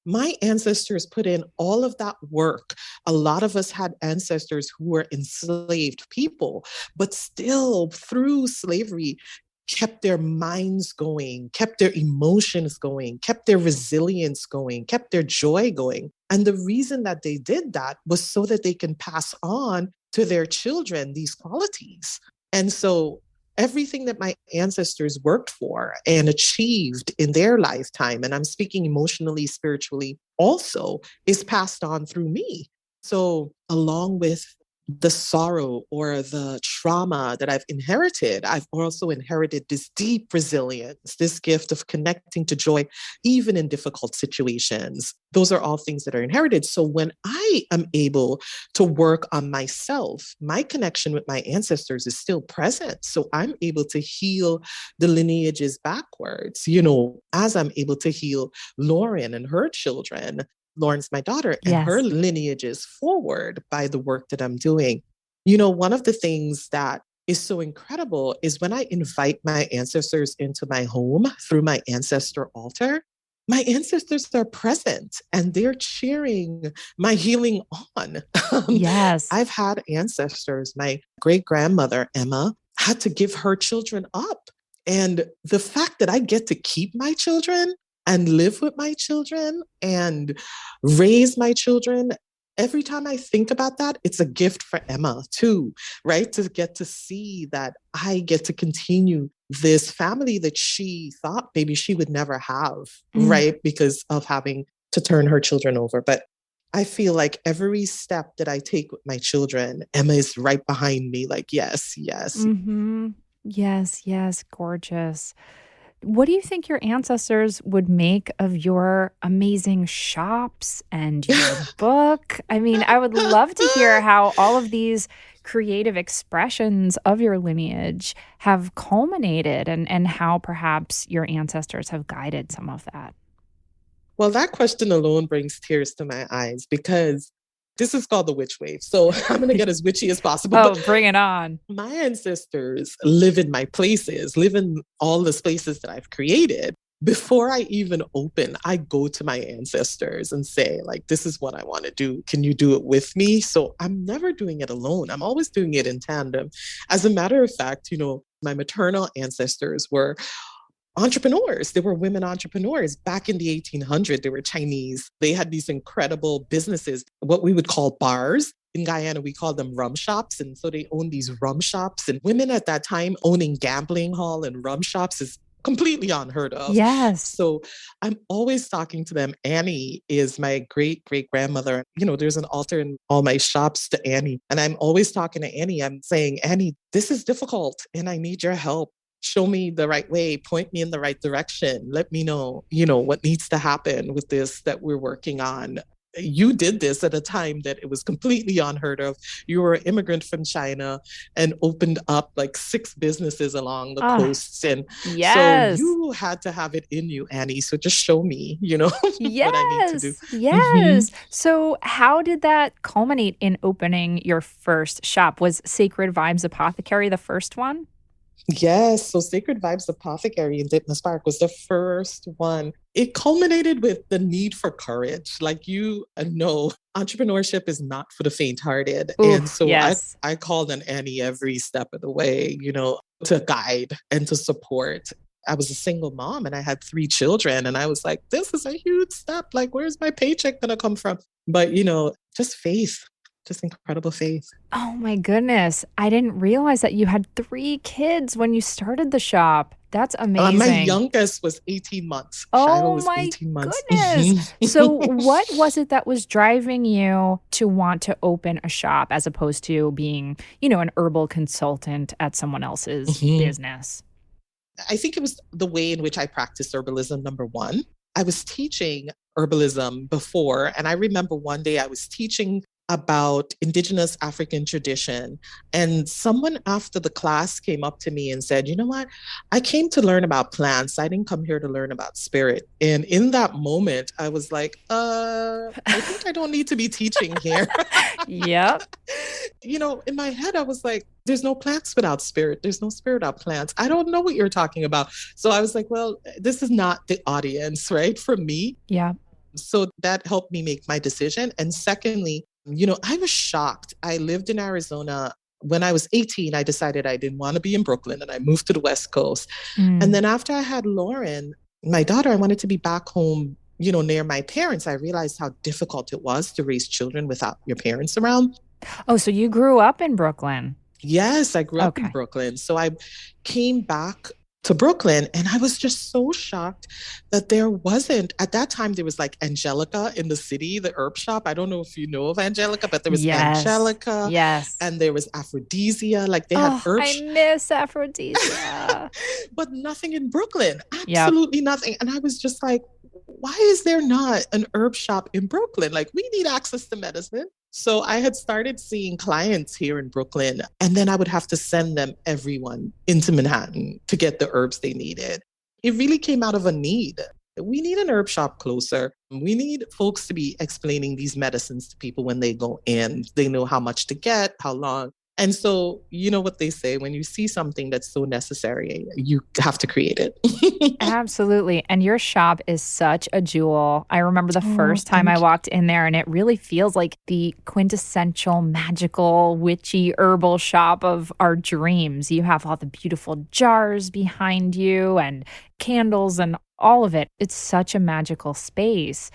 My ancestors put in all of that work. A lot of us had ancestors who were enslaved people, but still through slavery, kept their minds going, kept their emotions going, kept their resilience going, kept their joy going. And the reason that they did that was so that they can pass on to their children these qualities. And so everything that my ancestors worked for and achieved in their lifetime, and I'm speaking emotionally, spiritually also, is passed on through me. So, along with the sorrow or the trauma that I've inherited, I've also inherited this deep resilience, this gift of connecting to joy, even in difficult situations. Those are all things that are inherited. So when I am able to work on myself, my connection with my ancestors is still present. So I'm able to heal the lineages backwards, as I'm able to heal Lauren and her children. Lauren's my daughter, and her yes. lineages forward by the work that I'm doing. One of the things that is so incredible is when I invite my ancestors into my home through my ancestor altar, my ancestors are present and they're cheering my healing on. Um, Yes. I've had ancestors, my great grandmother, Emma, had to give her children up. And the fact that I get to keep my children and live with my children and raise my children, every time I think about that, it's a gift for Emma too, right? To get to see that I get to continue this family that she thought maybe she would never have, Mm. right? Because of having to turn her children over. But I feel like every step that I take with my children, Emma is right behind me, like, yes, yes. Mm-hmm. Yes, yes, gorgeous. What do you think your ancestors would make of your amazing shops and your book? I mean, I would love to hear how all of these creative expressions of your lineage have culminated and how perhaps your ancestors have guided some of that. Well, that question alone brings tears to my eyes because this is called the witch wave. So I'm going to get as witchy as possible. Oh, But bring it on. my ancestors live in my places, live in all the spaces that I've created. Before I even open, I go to my ancestors and say, like, this is what I want to do. Can you do it with me? So I'm never doing it alone. I'm always doing it in tandem. As a matter of fact, my maternal ancestors were entrepreneurs. They were women entrepreneurs. Back in the 1800s, they were Chinese. They had these incredible businesses, what we would call bars. In Guyana, we call them rum shops. And so they own these rum shops. And women at that time owning gambling hall and rum shops is completely unheard of. Yes. So I'm always talking to them. Annie is my great great grandmother. There's an altar in all my shops to Annie. And I'm always talking to Annie. I'm saying, Annie, this is difficult and I need your help. Show me the right way, point me in the right direction. Let me know, what needs to happen with this that we're working on. You did this at a time that it was completely unheard of. You were an immigrant from China and opened up like 6 businesses along the Ah, coasts. And so yes. you had to have it in you, Annie. So just show me, what I need to do. Yes. Mhm. Yes. So, how did that culminate in opening your first shop? Was Sacred Vibes Apothecary the first one? Yes, so Sacred Vibes Apothecary in Ditmas Park was the first one. It culminated with the need for courage. Like you know, entrepreneurship is not for the faint-hearted. Ooh, And so yes. I called on Annie every step of the way, to guide and to support. I was a single mom and I had three children. And I was like, this is a huge step. Like, where's my paycheck going to come from? But, just faith, just incredible faith. Oh my goodness. I didn't realize that you had 3 kids when you started the shop. That's My amazing. youngest was 18 months. Shiloh Oh was my 18 months. goodness. So, what was it that was driving you to want to open a shop as opposed to being, an herbal consultant at someone else's Mhm. business? I think it was the way in which I practiced herbalism, number one. I was teaching herbalism before, and I remember one day I was teaching about indigenous African tradition. And someone after the class came up to me and said, you know what? I came to learn about plants. I didn't come here to learn about spirit. And in that moment, I was like, I think I don't need to be teaching here. Yep. In my head, I was like, there's no plants without spirit. There's no spirit without plants. I don't know what you're talking about. So I was like, well, this is not the audience, right? For me. Yeah. So that helped me make my decision. And secondly, I was shocked. I lived in Arizona. When I was 18, I decided I didn't want to be in Brooklyn and I moved to the West Coast. And Mm. then after I had Lauren, my daughter, I wanted to be back home, near my parents. I realized how difficult it was to raise children without your parents around. Oh, so you grew up in Brooklyn. Yes, I grew up in Okay. Brooklyn. So I came back to Brooklyn and I was just so shocked that there wasn't, at that time, there was like Angelica in the city, the herb shop. I don't know if you know of Angelica, but there was Yes. Angelica Yes. and there was Aphrodisia. Like they had Oh, I herbs, miss Aphrodisia. but nothing in Brooklyn. Yep. Absolutely nothing. And I was just like, why is there not an herb shop in Brooklyn? Like we need access to medicine. So I had started seeing clients here in Brooklyn, and then I would have to send them everyone into Manhattan to get the herbs they needed. It really came out of a need. We need an herb shop closer. We need folks to be explaining these medicines to people when they go in. They know how much to get, how long. And so, you know what they say, when you see something that's so necessary, you have to create it. Absolutely. And your shop is such a jewel. I remember the Oh, first time I thank you. walked in there, and it really feels like the quintessential magical, witchy, herbal shop of our dreams. You have all the beautiful jars behind you and candles and all of it. It's such a magical space.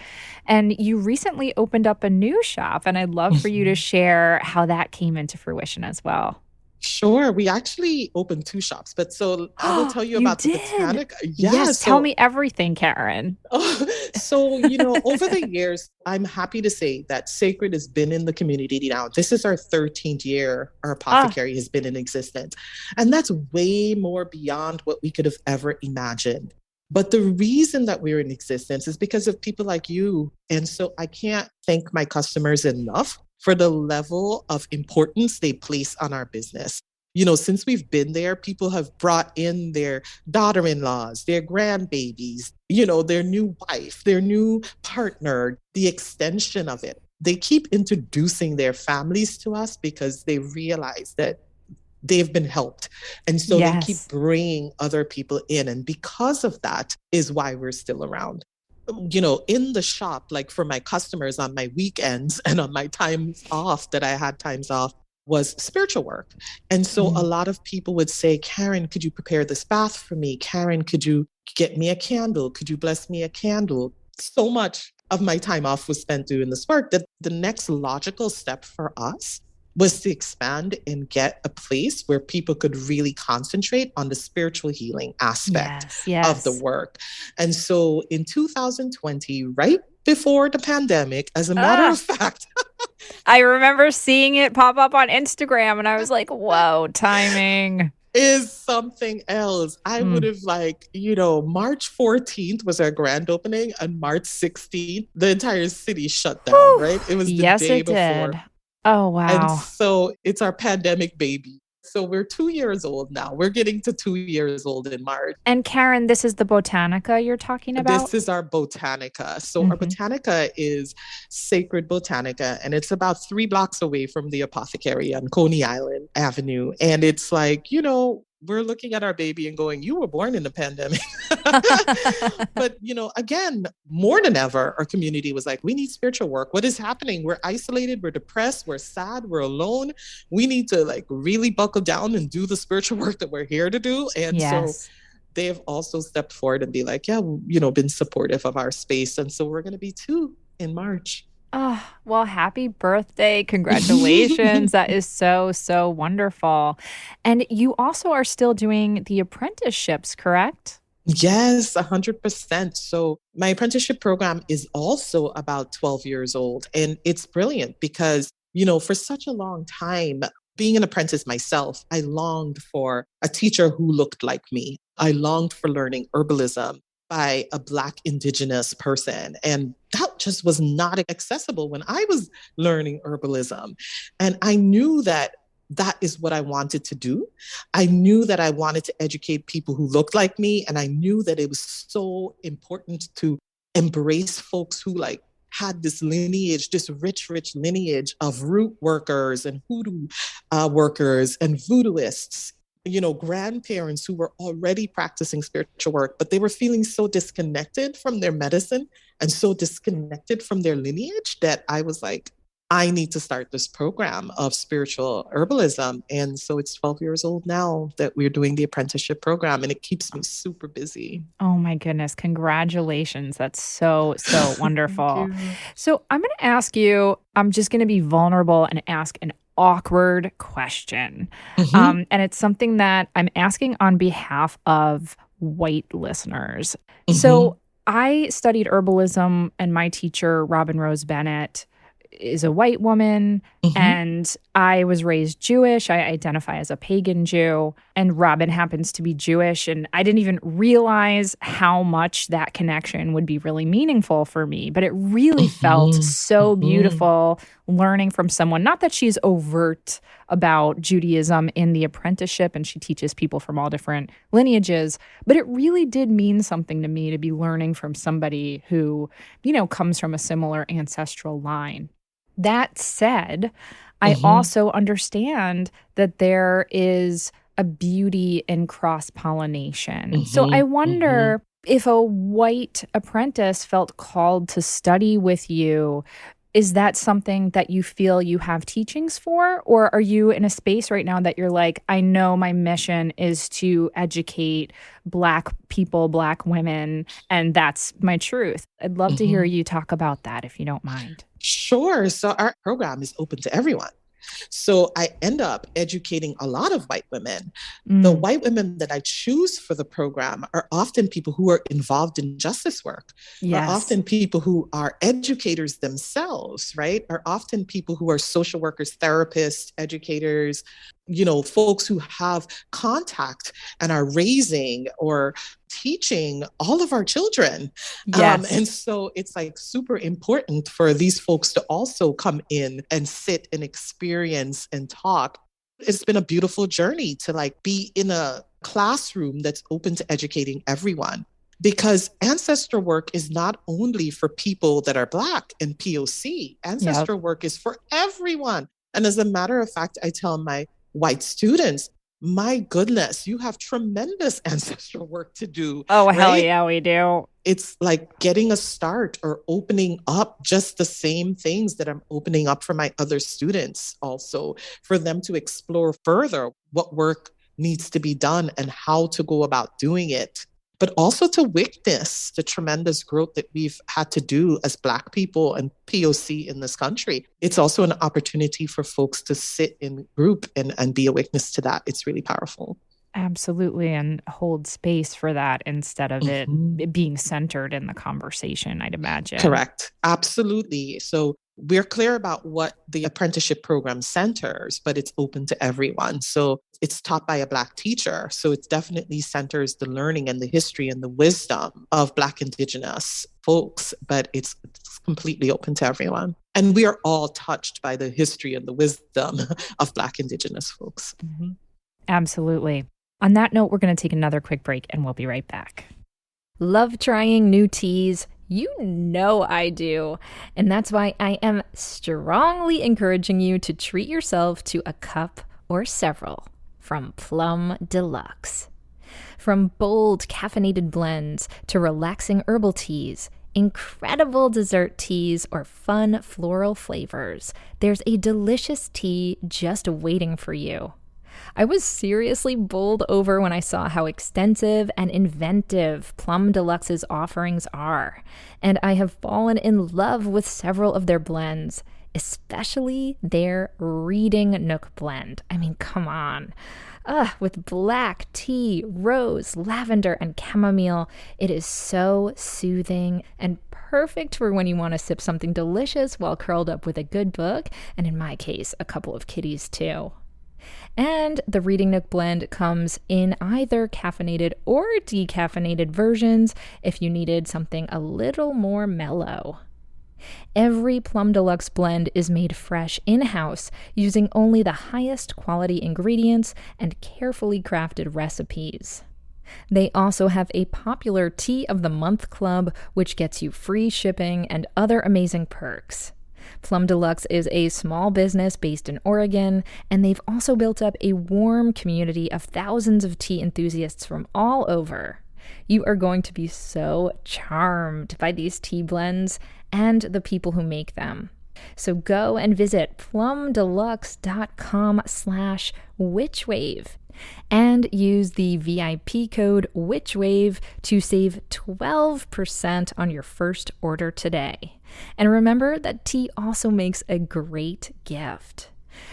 And you recently opened up a new shop, and I'd love for you to share how that came into fruition as well. Sure. We actually opened two shops, but so I will Oh, tell you you about the did? botanic. Yeah. Yes, tell So, me everything, Karen. over the years, I'm happy to say that Sacred has been in the community now. This is our 13th year our Ah, apothecary has been in existence. And that's way more beyond what we could have ever imagined. But the reason that we're in existence is because of people like you. And so I can't thank my customers enough for the level of importance they place on our business. Since we've been there, people have brought in their daughter in laws, their grandbabies, their new wife, their new partner, the extension of it. They keep introducing their families to us because they realize that they've been helped. And so they keep yes. bringing other people in. And because of that is why we're still around. In the shop, like for my customers on my weekends and on my times off that I had times off, was spiritual work. And so a Mm. lot of people would say, Karen, could you prepare this bath for me? Karen, could you get me a candle? Could you bless me a candle? So much of my time off was spent doing this work that the next logical step for us was to expand and get a place where people could really concentrate on the spiritual healing aspect Yes, of the yes. work. And so in 2020, right before the pandemic, as a matter of Ah, fact, I remember seeing it pop up on Instagram and I was like, whoa, timing. is something else. I would Mm. have March 14th was our grand opening and March 16th, the entire city shut down, Whew. right? It was the Yes, day it did. before. Oh, And wow. so it's our pandemic baby. So we're 2 years old now. We're getting to 2 years old in March. And Karen, this is the Botanica you're talking about? This is our Botanica. So our Hmm. Botanica is Sacred Botanica, and it's about 3 blocks away from the apothecary on Coney Island Avenue. And it's like, we're looking at our baby and going, you were born in the pandemic. But, again, more than ever, our community was like, we need spiritual work. What is happening? We're isolated, we're depressed, we're sad, we're alone. We need to like really buckle down and do the spiritual work that we're here to do. And so they have also stepped forward and be like, yeah, been supportive of our space. And so we're going to be 2 in March. Oh, well, happy birthday. Congratulations. That is so, so wonderful. And you also are still doing the apprenticeships, correct? Yes, 100%. So my apprenticeship program is also about 12 years old. And it's brilliant because, for such a long time, being an apprentice myself, I longed for a teacher who looked like me. I longed for learning herbalism by a Black Indigenous person. And that just was not accessible when I was learning herbalism. And I knew that is what I wanted to do. I knew that I wanted to educate people who looked like me. And I knew that it was so important to embrace folks who had this lineage, this rich, rich lineage of root workers and hoodoo workers and voodooists, grandparents who were already practicing spiritual work, but they were feeling so disconnected from their medicine and so disconnected from their lineage that I was like, I need to start this program of spiritual herbalism. And so it's 12 years old now that we're doing the apprenticeship program, and it keeps me super busy. Oh my goodness. Congratulations. That's so, so wonderful. So I'm going to ask you, I'm just going to be vulnerable and ask an awkward question. And it's something that I'm asking on behalf of white listeners. So I studied herbalism, and my teacher, Robin Rose Bennett, is a white woman, and I was raised Jewish. I identify as a pagan Jew, and Robin happens to be Jewish, and I didn't even realize how much that connection would be really meaningful for me, but it really felt so beautiful learning from someone, not that she's overt about Judaism in the apprenticeship and she teaches people from all different lineages, but it really did mean something to me to be learning from somebody who, comes from a similar ancestral line. That said, I also understand that there is a beauty in cross-pollination. So I wonder if a white apprentice felt called to study with you, is that something that you feel you have teachings for? Or are you in a space right now that you're like, I know my mission is to educate Black people, Black women, and that's my truth? I'd love to hear you talk about that if you don't mind. Sure. So our program is open to everyone. So I end up educating a lot of white women. The white women that I choose for the program are often people who are involved in justice work, are often people who are educators themselves, right? Are often people who are social workers, therapists, educators, folks who have contact and are raising or teaching all of our children. And so it's super important for these folks to also come in and sit and experience and talk. It's been a beautiful journey to be in a classroom that's open to educating everyone. Because ancestral work is not only for people that are Black and POC. Ancestral work is for everyone. And as a matter of fact, I tell my white students, my goodness, you have tremendous ancestral work to do. Oh, right? Hell yeah, we do. It's like getting a start or opening up just the same things that I'm opening up for my other students also, for them to explore further what work needs to be done and how to go about doing it. But also to witness the tremendous growth that we've had to do as Black people and POC in this country. It's also an opportunity for folks to sit in group and be a witness to that. It's really powerful. Absolutely. And hold space for that instead of it being centered in the conversation, I'd imagine. Correct. Absolutely. So we're clear about what the apprenticeship program centers, but it's open to everyone. So it's taught by a Black teacher. So it definitely centers the learning and the history and the wisdom of Black Indigenous folks, but it's completely open to everyone. And we are all touched by the history and the wisdom of Black Indigenous folks. Absolutely. On that note, we're going to take another quick break and we'll be right back. Love trying new teas? You know I do. And that's why I am strongly encouraging you to treat yourself to a cup or several. from Plum Deluxe. From bold caffeinated blends to relaxing herbal teas, incredible dessert teas, or fun floral flavors, there's a delicious tea just waiting for you. I was seriously bowled over when I saw how extensive and inventive Plum Deluxe's offerings are, and I have fallen in love with several of their blends, especially their Reading Nook blend. I mean, come on. With black tea, rose, lavender, and chamomile, it is so soothing and perfect for when you want to sip something delicious while curled up with a good book, and in my case, a couple of kitties too. And the Reading Nook blend comes in either caffeinated or decaffeinated versions if you needed something a little more mellow. Every Plum Deluxe blend is made fresh in-house using only the highest quality ingredients and carefully crafted recipes. They also have a popular Tea of the Month club, which gets you free shipping and other amazing perks. Plum Deluxe is a small business based in Oregon, and they've also built up a warm community of thousands of tea enthusiasts from all over. You are going to be so charmed by these tea blends and the people who make them. So go and visit plumdeluxe.com/witchwave and use the VIP code WITCHWAVE to save 12% on your first order today. And remember that tea also makes a great gift.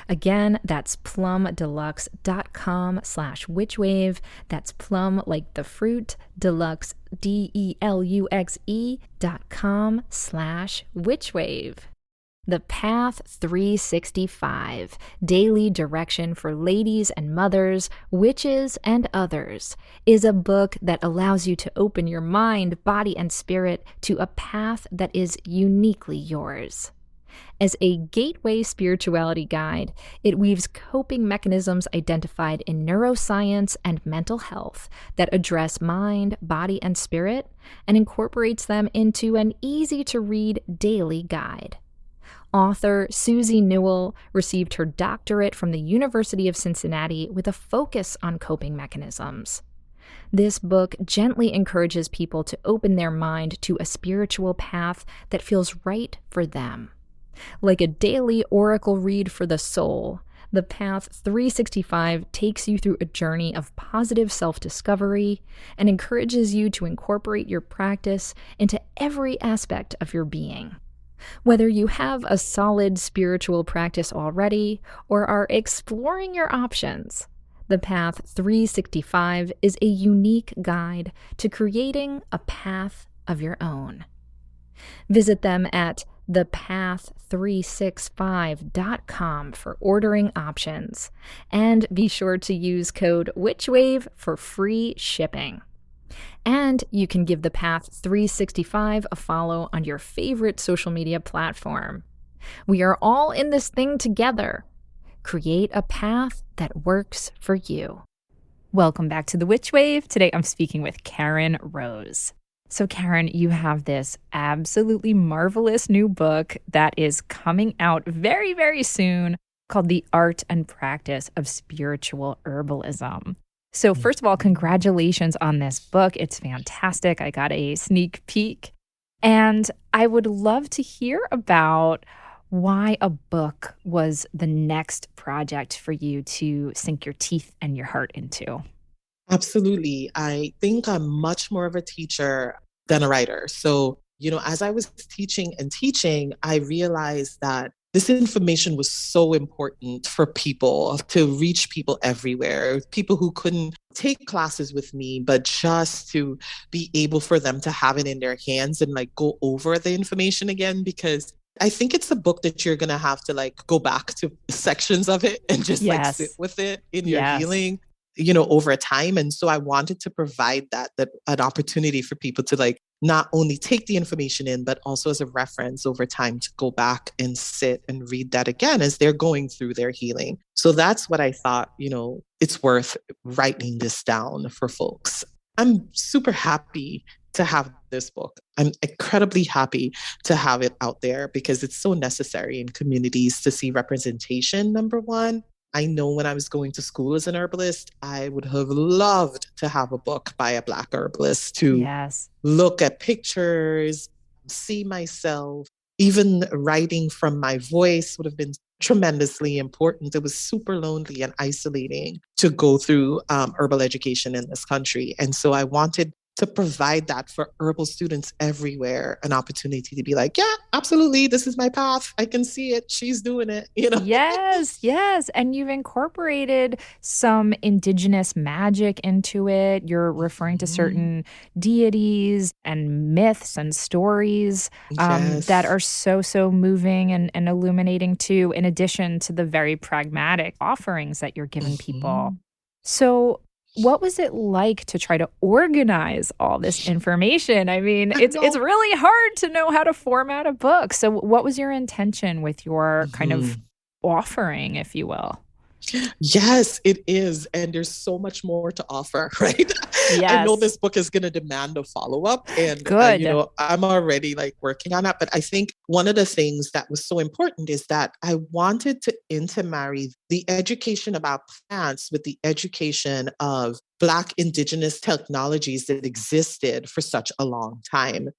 Again, that's plumdeluxe.com/witchwave. That's plum like the fruit, deluxe, DELUXE.com/witchwave. The Path 365, Daily Direction for Ladies and Mothers, Witches, and Others, is a book that allows you to open your mind, body, and spirit to a path that is uniquely yours. As a gateway spirituality guide, it weaves coping mechanisms identified in neuroscience and mental health that address mind, body, and spirit, and incorporates them into an easy-to-read daily guide. Author Susie Newell received her doctorate from the University of Cincinnati with a focus on coping mechanisms. This book gently encourages people to open their mind to a spiritual path that feels right for them. Like a daily oracle read for the soul, The Path 365 takes you through a journey of positive self-discovery and encourages you to incorporate your practice into every aspect of your being. Whether you have a solid spiritual practice already or are exploring your options, The Path 365 is a unique guide to creating a path of your own. Visit them at thepath365.com for ordering options, and be sure to use code WITCHWAVE for free shipping. And you can give The Path 365 a follow on your favorite social media platform. We are all in this thing together. Create a path that works for you. Welcome back to The Witch Wave. Today I'm speaking with Karen Rose. So Karen, you have this absolutely marvelous new book that is coming out very, very soon called The Art and Practice of Spiritual Herbalism. So first of all, congratulations on this book. It's fantastic. I got a sneak peek. And I would love to hear about why a book was the next project for you to sink your teeth and your heart into. Absolutely. I think I'm much more of a teacher than a writer. So, as I was teaching, I realized that this information was so important for people, to reach people everywhere, people who couldn't take classes with me, but just to be able for them to have it in their hands and go over the information again, because I think it's a book that you're going to have to go back to sections of it and just sit with it in your healing, over time. And so I wanted to provide that an opportunity for people to not only take the information in, but also as a reference over time to go back and sit and read that again as they're going through their healing. So that's what I thought, it's worth writing this down for folks. I'm super happy to have this book. I'm incredibly happy to have it out there because it's so necessary in communities to see representation, number one. I know when I was going to school as an herbalist, I would have loved to have a book by a Black herbalist to Yes. look at pictures, see myself. Even writing from my voice would have been tremendously important. It was super lonely and isolating to go through herbal education in this country. And so I wanted to provide that for herbal students everywhere, an opportunity to be like, yeah, absolutely, this is my path. I can see it. She's doing it, you know? Yes, yes. And you've incorporated some indigenous magic into it. You're referring to Mhm. certain deities and myths and stories that Yes. are so, so moving and illuminating too, in addition to the very pragmatic offerings that you're giving people. Mhm. So, what was it like to try to organize all this information? I mean, I it's know. really hard to know how to format a book. So, what was your intention with your kind of Mhm. offering, if you will? Yes, it is. And there's so much more to offer, right? I know Yes. this book is going to demand a follow up. And, Good. I'm already like working on that. But I think one of the things that was so important is that I wanted to intermarry the education about plants with the education of Black Indigenous technologies that existed for such a long time.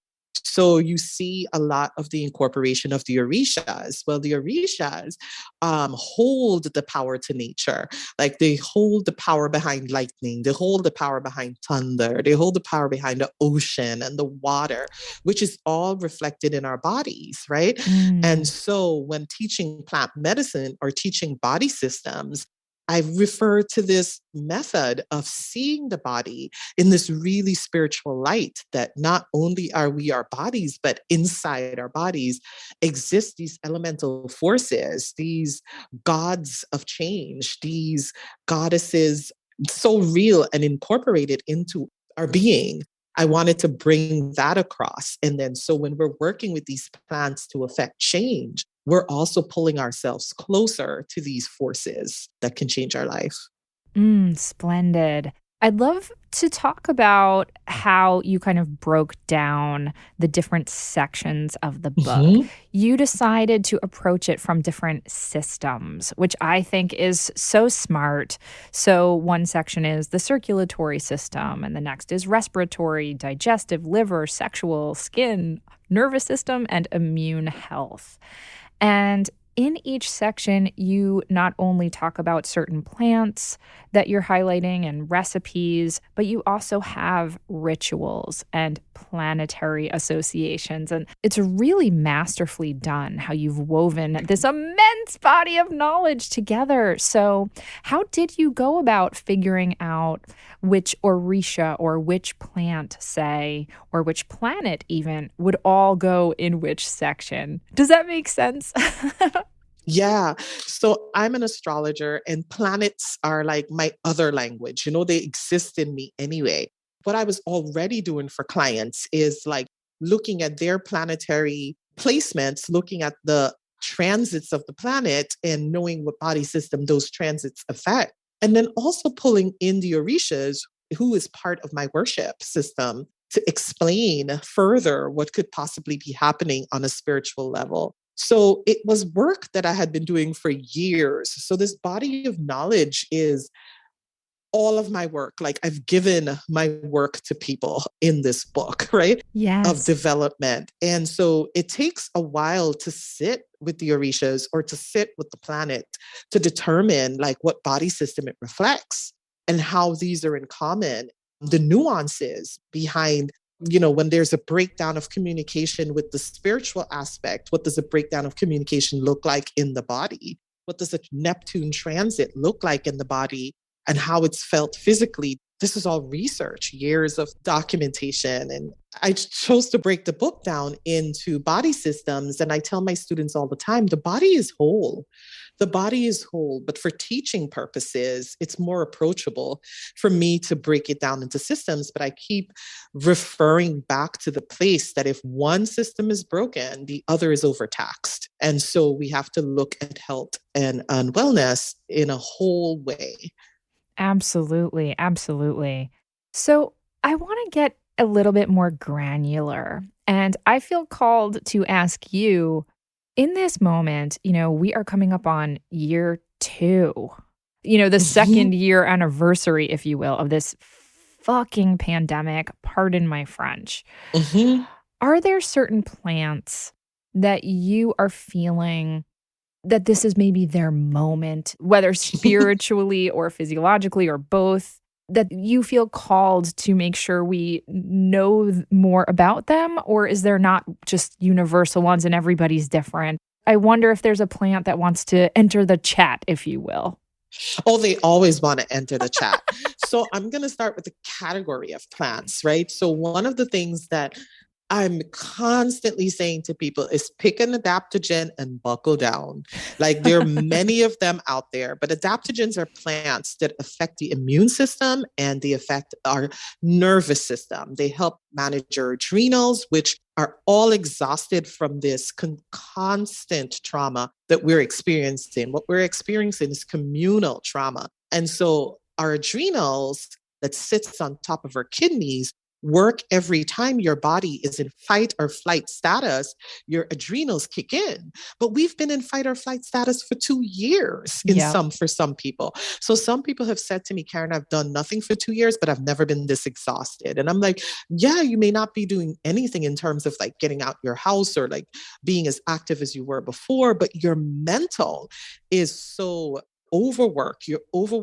So you see a lot of the incorporation of the orishas. Well, the orishas hold the power to nature. Like they hold the power behind lightning, they hold the power behind thunder, they hold the power behind the ocean and the water, which is all reflected in our bodies, right? And Mm. so when teaching plant medicine or teaching body systems, I refer to this method of seeing the body in this really spiritual light that not only are we our bodies, but inside our bodies exist these elemental forces, these gods of change, these goddesses so real and incorporated into our being. I wanted to bring that across. And then, so when we're working with these plants to affect change, we're also pulling ourselves closer to these forces that can change our life. Splendid. I'd love to talk about how you kind of broke down the different sections of the book. Mhm. You decided to approach it from different systems, which I think is so smart. So, one section is the circulatory system, and the next is respiratory, digestive, liver, sexual, skin, nervous system, and immune health. And in each section, you not only talk about certain plants that you're highlighting and recipes, but you also have rituals and planetary associations. And it's really masterfully done how you've woven this immense body of knowledge together. So, how did you go about figuring out which orisha or which plant, say, or which planet even would all go in which section? Does that make sense? Yeah. So I'm an astrologer and planets are like my other language. They exist in me anyway. What I was already doing for clients is like looking at their planetary placements, looking at the transits of the planet and knowing what body system those transits affect. And then also pulling in the Orishas, who is part of my worship system, to explain further what could possibly be happening on a spiritual level. So it was work that I had been doing for years. So this body of knowledge is all of my work. Like I've given my work to people in this book, right? Of Yes. development. And so it takes a while to sit with the Orishas or to sit with the planet to determine like what body system it reflects and how these are in common, the nuances behind, when there's a breakdown of communication with the spiritual aspect. What does a breakdown of communication look like in the body? What does a Neptune transit look like in the body and how it's felt physically? This is all research, years of documentation. And I chose to break the book down into body systems. And I tell my students all the time, the body is whole. The body is whole, but for teaching purposes, it's more approachable for me to break it down into systems. But I keep referring back to the place that if one system is broken, the other is overtaxed. And so we have to look at health and wellness in a whole way. Absolutely, absolutely. So, I want to get a little bit more granular, and I feel called to ask you in this moment, we are coming up on year 2 the Mhm. second year anniversary, if you will, of this fucking pandemic, pardon my French. Mhm. Are there certain plants that you are feeling that this is maybe their moment, whether spiritually or physiologically or both, that you feel called to make sure we know more about them? Or is there not just universal ones and everybody's different? I wonder if there's a plant that wants to enter the chat, if you will. Oh, they always want to enter the chat. So I'm going to start with the category of plants, right? So one of the things that I'm constantly saying to people is pick an adaptogen and buckle down. Like there are many of them out there, but adaptogens are plants that affect the immune system and they affect our nervous system. They help manage your adrenals, which are all exhausted from this constant trauma that we're experiencing. What we're experiencing is communal trauma. And so our adrenals that sits on top of our kidneys work every time your body is in fight or flight status, your adrenals kick in. But we've been in fight or flight status for 2 years Yep. for some people. So some people have said to me, Karen, I've done nothing for 2 years, but I've never been this exhausted. And I'm like, yeah, you may not be doing anything in terms of like getting out your house or like being as active as you were before, but your mental is so overworked, you're over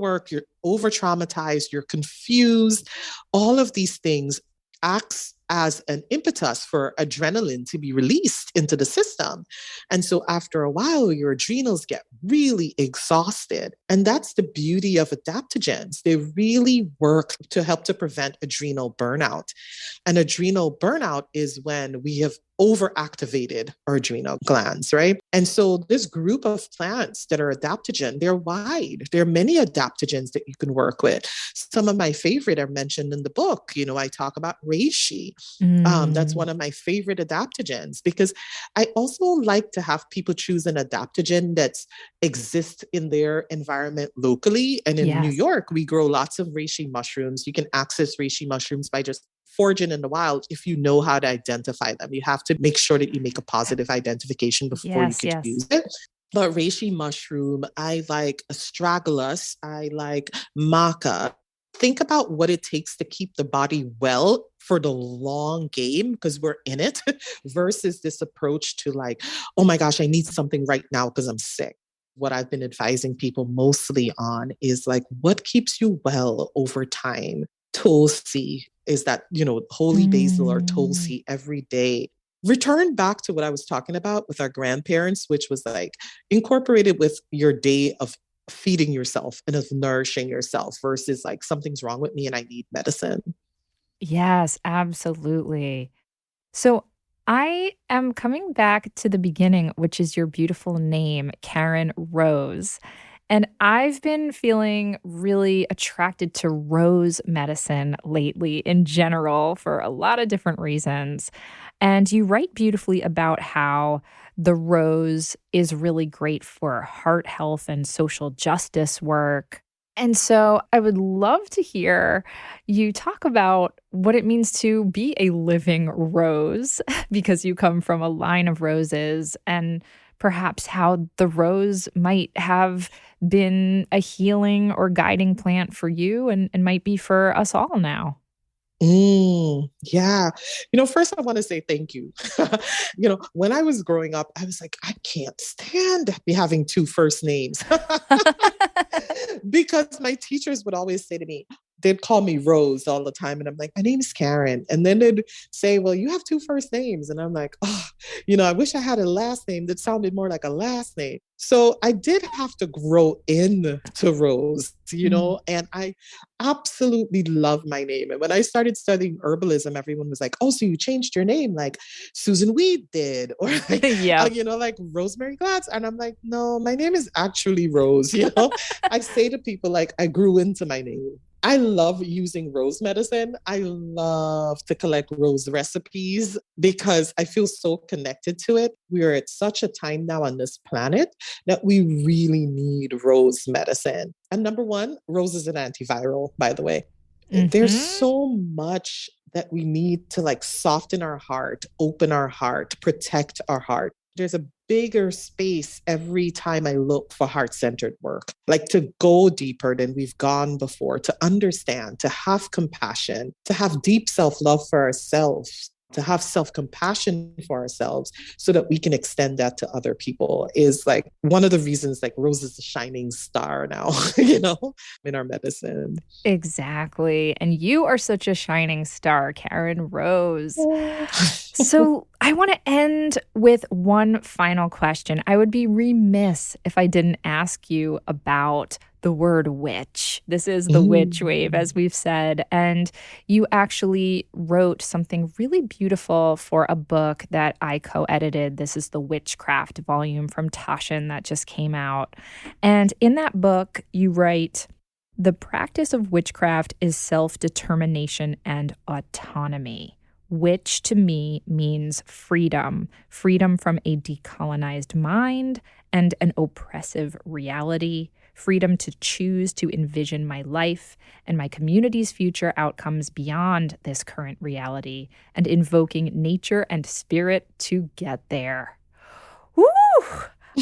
traumatized, you're confused. All of these things acts as an impetus for adrenaline to be released into the system. And so after a while, your adrenals get really exhausted. And that's the beauty of adaptogens. They really work to help to prevent adrenal burnout. And adrenal burnout is when we have overactivated our adrenal glands, right? And so this group of plants that are adaptogen, they're wide. There are many adaptogens that you can work with. Some of my favorite are mentioned in the book. I talk about reishi. That's Mm, one of my favorite adaptogens because I also like to have people choose an adaptogen that's exists in their environment locally. And in New yes. York, we grow lots of reishi mushrooms. You can access reishi mushrooms by just foraging in the wild if you know how to identify them. You have to make sure that you make a positive identification before you Yes, could yes. use it. But reishi mushroom, I like astragalus, I like maca. Think about what it takes to keep the body well for the long game because we're in it versus this approach to like, oh my gosh, I need something right now because I'm sick. What I've been advising people mostly on is like what keeps you well over time. Tulsi is that, holy basil or Mm. tulsi every day. Return back to what I was talking about with our grandparents, which was like incorporated with your day of feeding yourself and of nourishing yourself versus like something's wrong with me and I need medicine. Yes, absolutely. So I am coming back to the beginning, which is your beautiful name, Karen Rose. And I've been feeling really attracted to rose medicine lately in general for a lot of different reasons. And you write beautifully about how the rose is really great for heart health and social justice work. And so I would love to hear you talk about what it means to be a living rose because you come from a line of roses and perhaps how the rose might have been a healing or guiding plant for you and might be for us all now. Yeah. First I want to say thank you. When I was growing up, I was like, I can't stand me having two first names. Because my teachers would always say to me, they'd call me Rose all the time. And I'm like, my name is Karen. And then they'd say, well, you have two first names. And I'm like, oh, I wish I had a last name that sounded more like a last name. So I did have to grow into Rose, Mm. and I absolutely love my name. And when I started studying herbalism, everyone was like, oh, so you changed your name like Susan Weed did, or like, Yep. like Rosemary Glatz. And I'm like, no, my name is actually Rose. I say to people, like, I grew into my name. I love using rose medicine. I love to collect rose recipes because I feel so connected to it. We are at such a time now on this planet that we really need rose medicine. And number one, rose is an antiviral, by the way. There's Mhm. so much that we need to like soften our heart, open our heart, protect our heart. There's a bigger space every time I look for heart-centered work, like to go deeper than we've gone before, to understand, to have compassion, to have deep self-love for ourselves, to have self-compassion for ourselves so that we can extend that to other people is like one of the reasons like Rose is the shining star now, in our medicine. Exactly. And you are such a shining star, Karen Rose. So I want to end with one final question. I would be remiss if I didn't ask you about the word witch. This is the witch wave, as we've said. And you actually wrote something really beautiful for a book that I co-edited. This is the Witchcraft volume from Taschen that just came out. And in that book, you write, "The practice of witchcraft is self-determination and autonomy, which to me means freedom from a decolonized mind and an oppressive reality, freedom to choose to envision my life and my community's future outcomes beyond this current reality, and invoking nature and spirit to get there." Woo!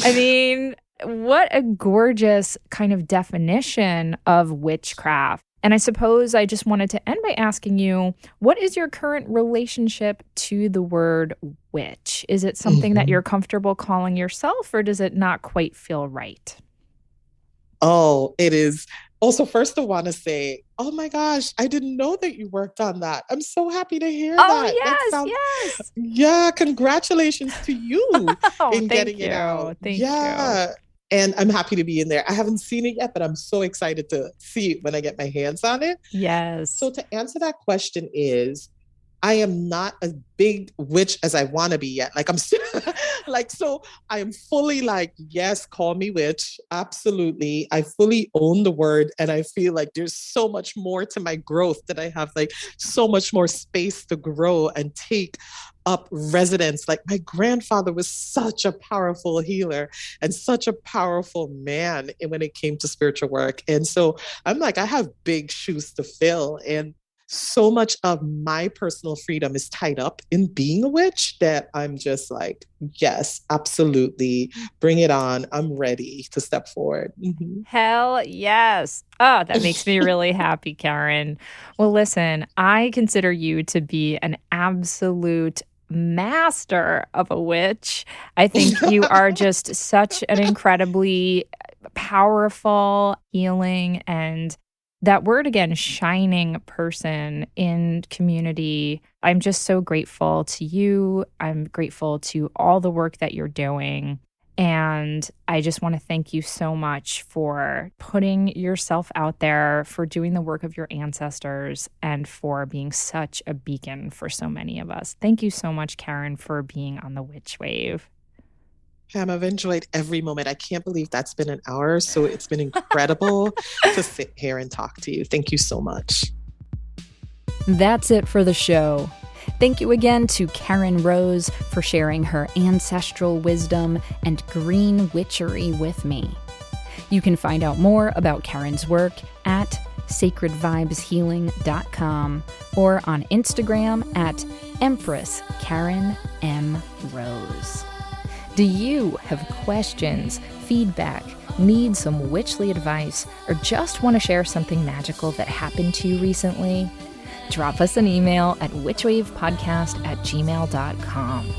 I mean, what a gorgeous kind of definition of witchcraft. And I suppose I just wanted to end by asking you, what is your current relationship to the word witch? Is it something that you're comfortable calling yourself, or does it not quite feel right? Oh, it is. Also, first I want to say, oh my gosh, I didn't know that you worked on that. I'm so happy to hear that. That sounds, yes. yeah, congratulations to you in getting it out. Thank you. And I'm happy to be in there. I haven't seen it yet, but I'm so excited to see it when I get my hands on it. Yes. So to answer that question is, I am not as big witch as I want to be yet. Like I'm still so I am fully like, yes, call me witch. Absolutely. I fully own the word. And I feel like there's so much more to my growth, that I have like so much more space to grow and take up residence. Like my grandfather was such a powerful healer and such a powerful man when it came to spiritual work. And so I'm like, I have big shoes to fill. And so much of my personal freedom is tied up in being a witch that I'm just like, yes, absolutely. Bring it on. I'm ready to step forward. Mm-hmm. Hell yes. Oh, that makes me really happy, Karen. Well, listen, I consider you to be an absolute master of a witch. I think you are just such an incredibly powerful, healing, and that word again, shining person in community. I'm just so grateful to you. I'm grateful to all the work that you're doing. And I just want to thank you so much for putting yourself out there, for doing the work of your ancestors, and for being such a beacon for so many of us. Thank you so much, Karen, for being on the Witch Wave. Pam, I've enjoyed every moment. I can't believe that's been an hour. So it's been incredible to sit here and talk to you. Thank you so much. That's it for the show. Thank you again to Karen Rose for sharing her ancestral wisdom and green witchery with me. You can find out more about Karen's work at sacredvibeshealing.com or on Instagram at Empress Karen M. Rose. Do you have questions, feedback, need some witchly advice, or just want to share something magical that happened to you recently? Drop us an email at witchwavepodcast@gmail.com.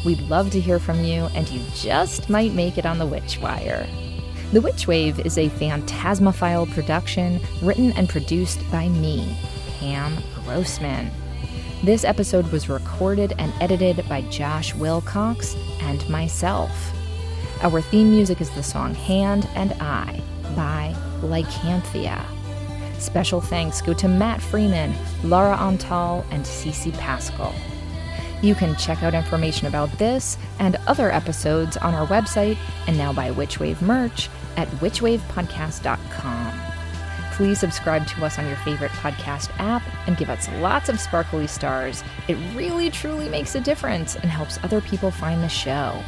We'd love to hear from you, and you just might make it on the Witch Wire. The Witch Wave is a Phantasmophile production written and produced by me, Pam Grossman. This episode was recorded and edited by Josh Wilcox and myself. Our theme music is the song Hand and I by Lycanthia. Special thanks go to Matt Freeman, Laura Antal, and Cece Pascal. You can check out information about this and other episodes on our website and now buy Witchwave merch at witchwavepodcast.com. Please subscribe to us on your favorite podcast app and give us lots of sparkly stars. It really, truly makes a difference and helps other people find the show.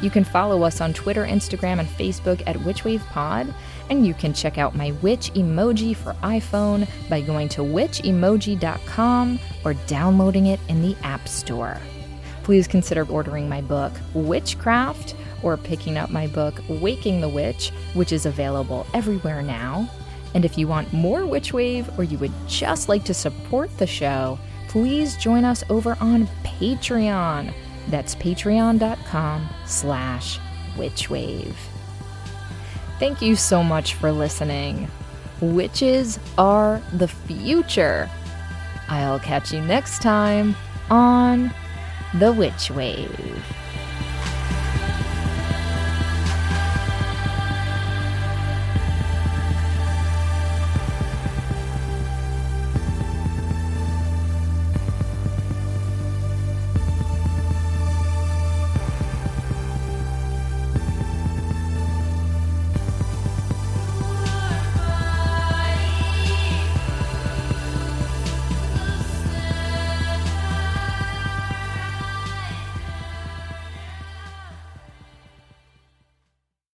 You can follow us on Twitter, Instagram, and Facebook at WitchWavePod, and you can check out my witch emoji for iPhone by going to witchemoji.com or downloading it in the App Store. please consider ordering my book, Witchcraft, or picking up my book, Waking the Witch, which is available everywhere now. And if you want more Witch Wave, or you would just like to support the show, please join us over on Patreon. That's patreon.com/witchwave. Thank you so much for listening. Witches are the future. I'll catch you next time on The Witch Wave.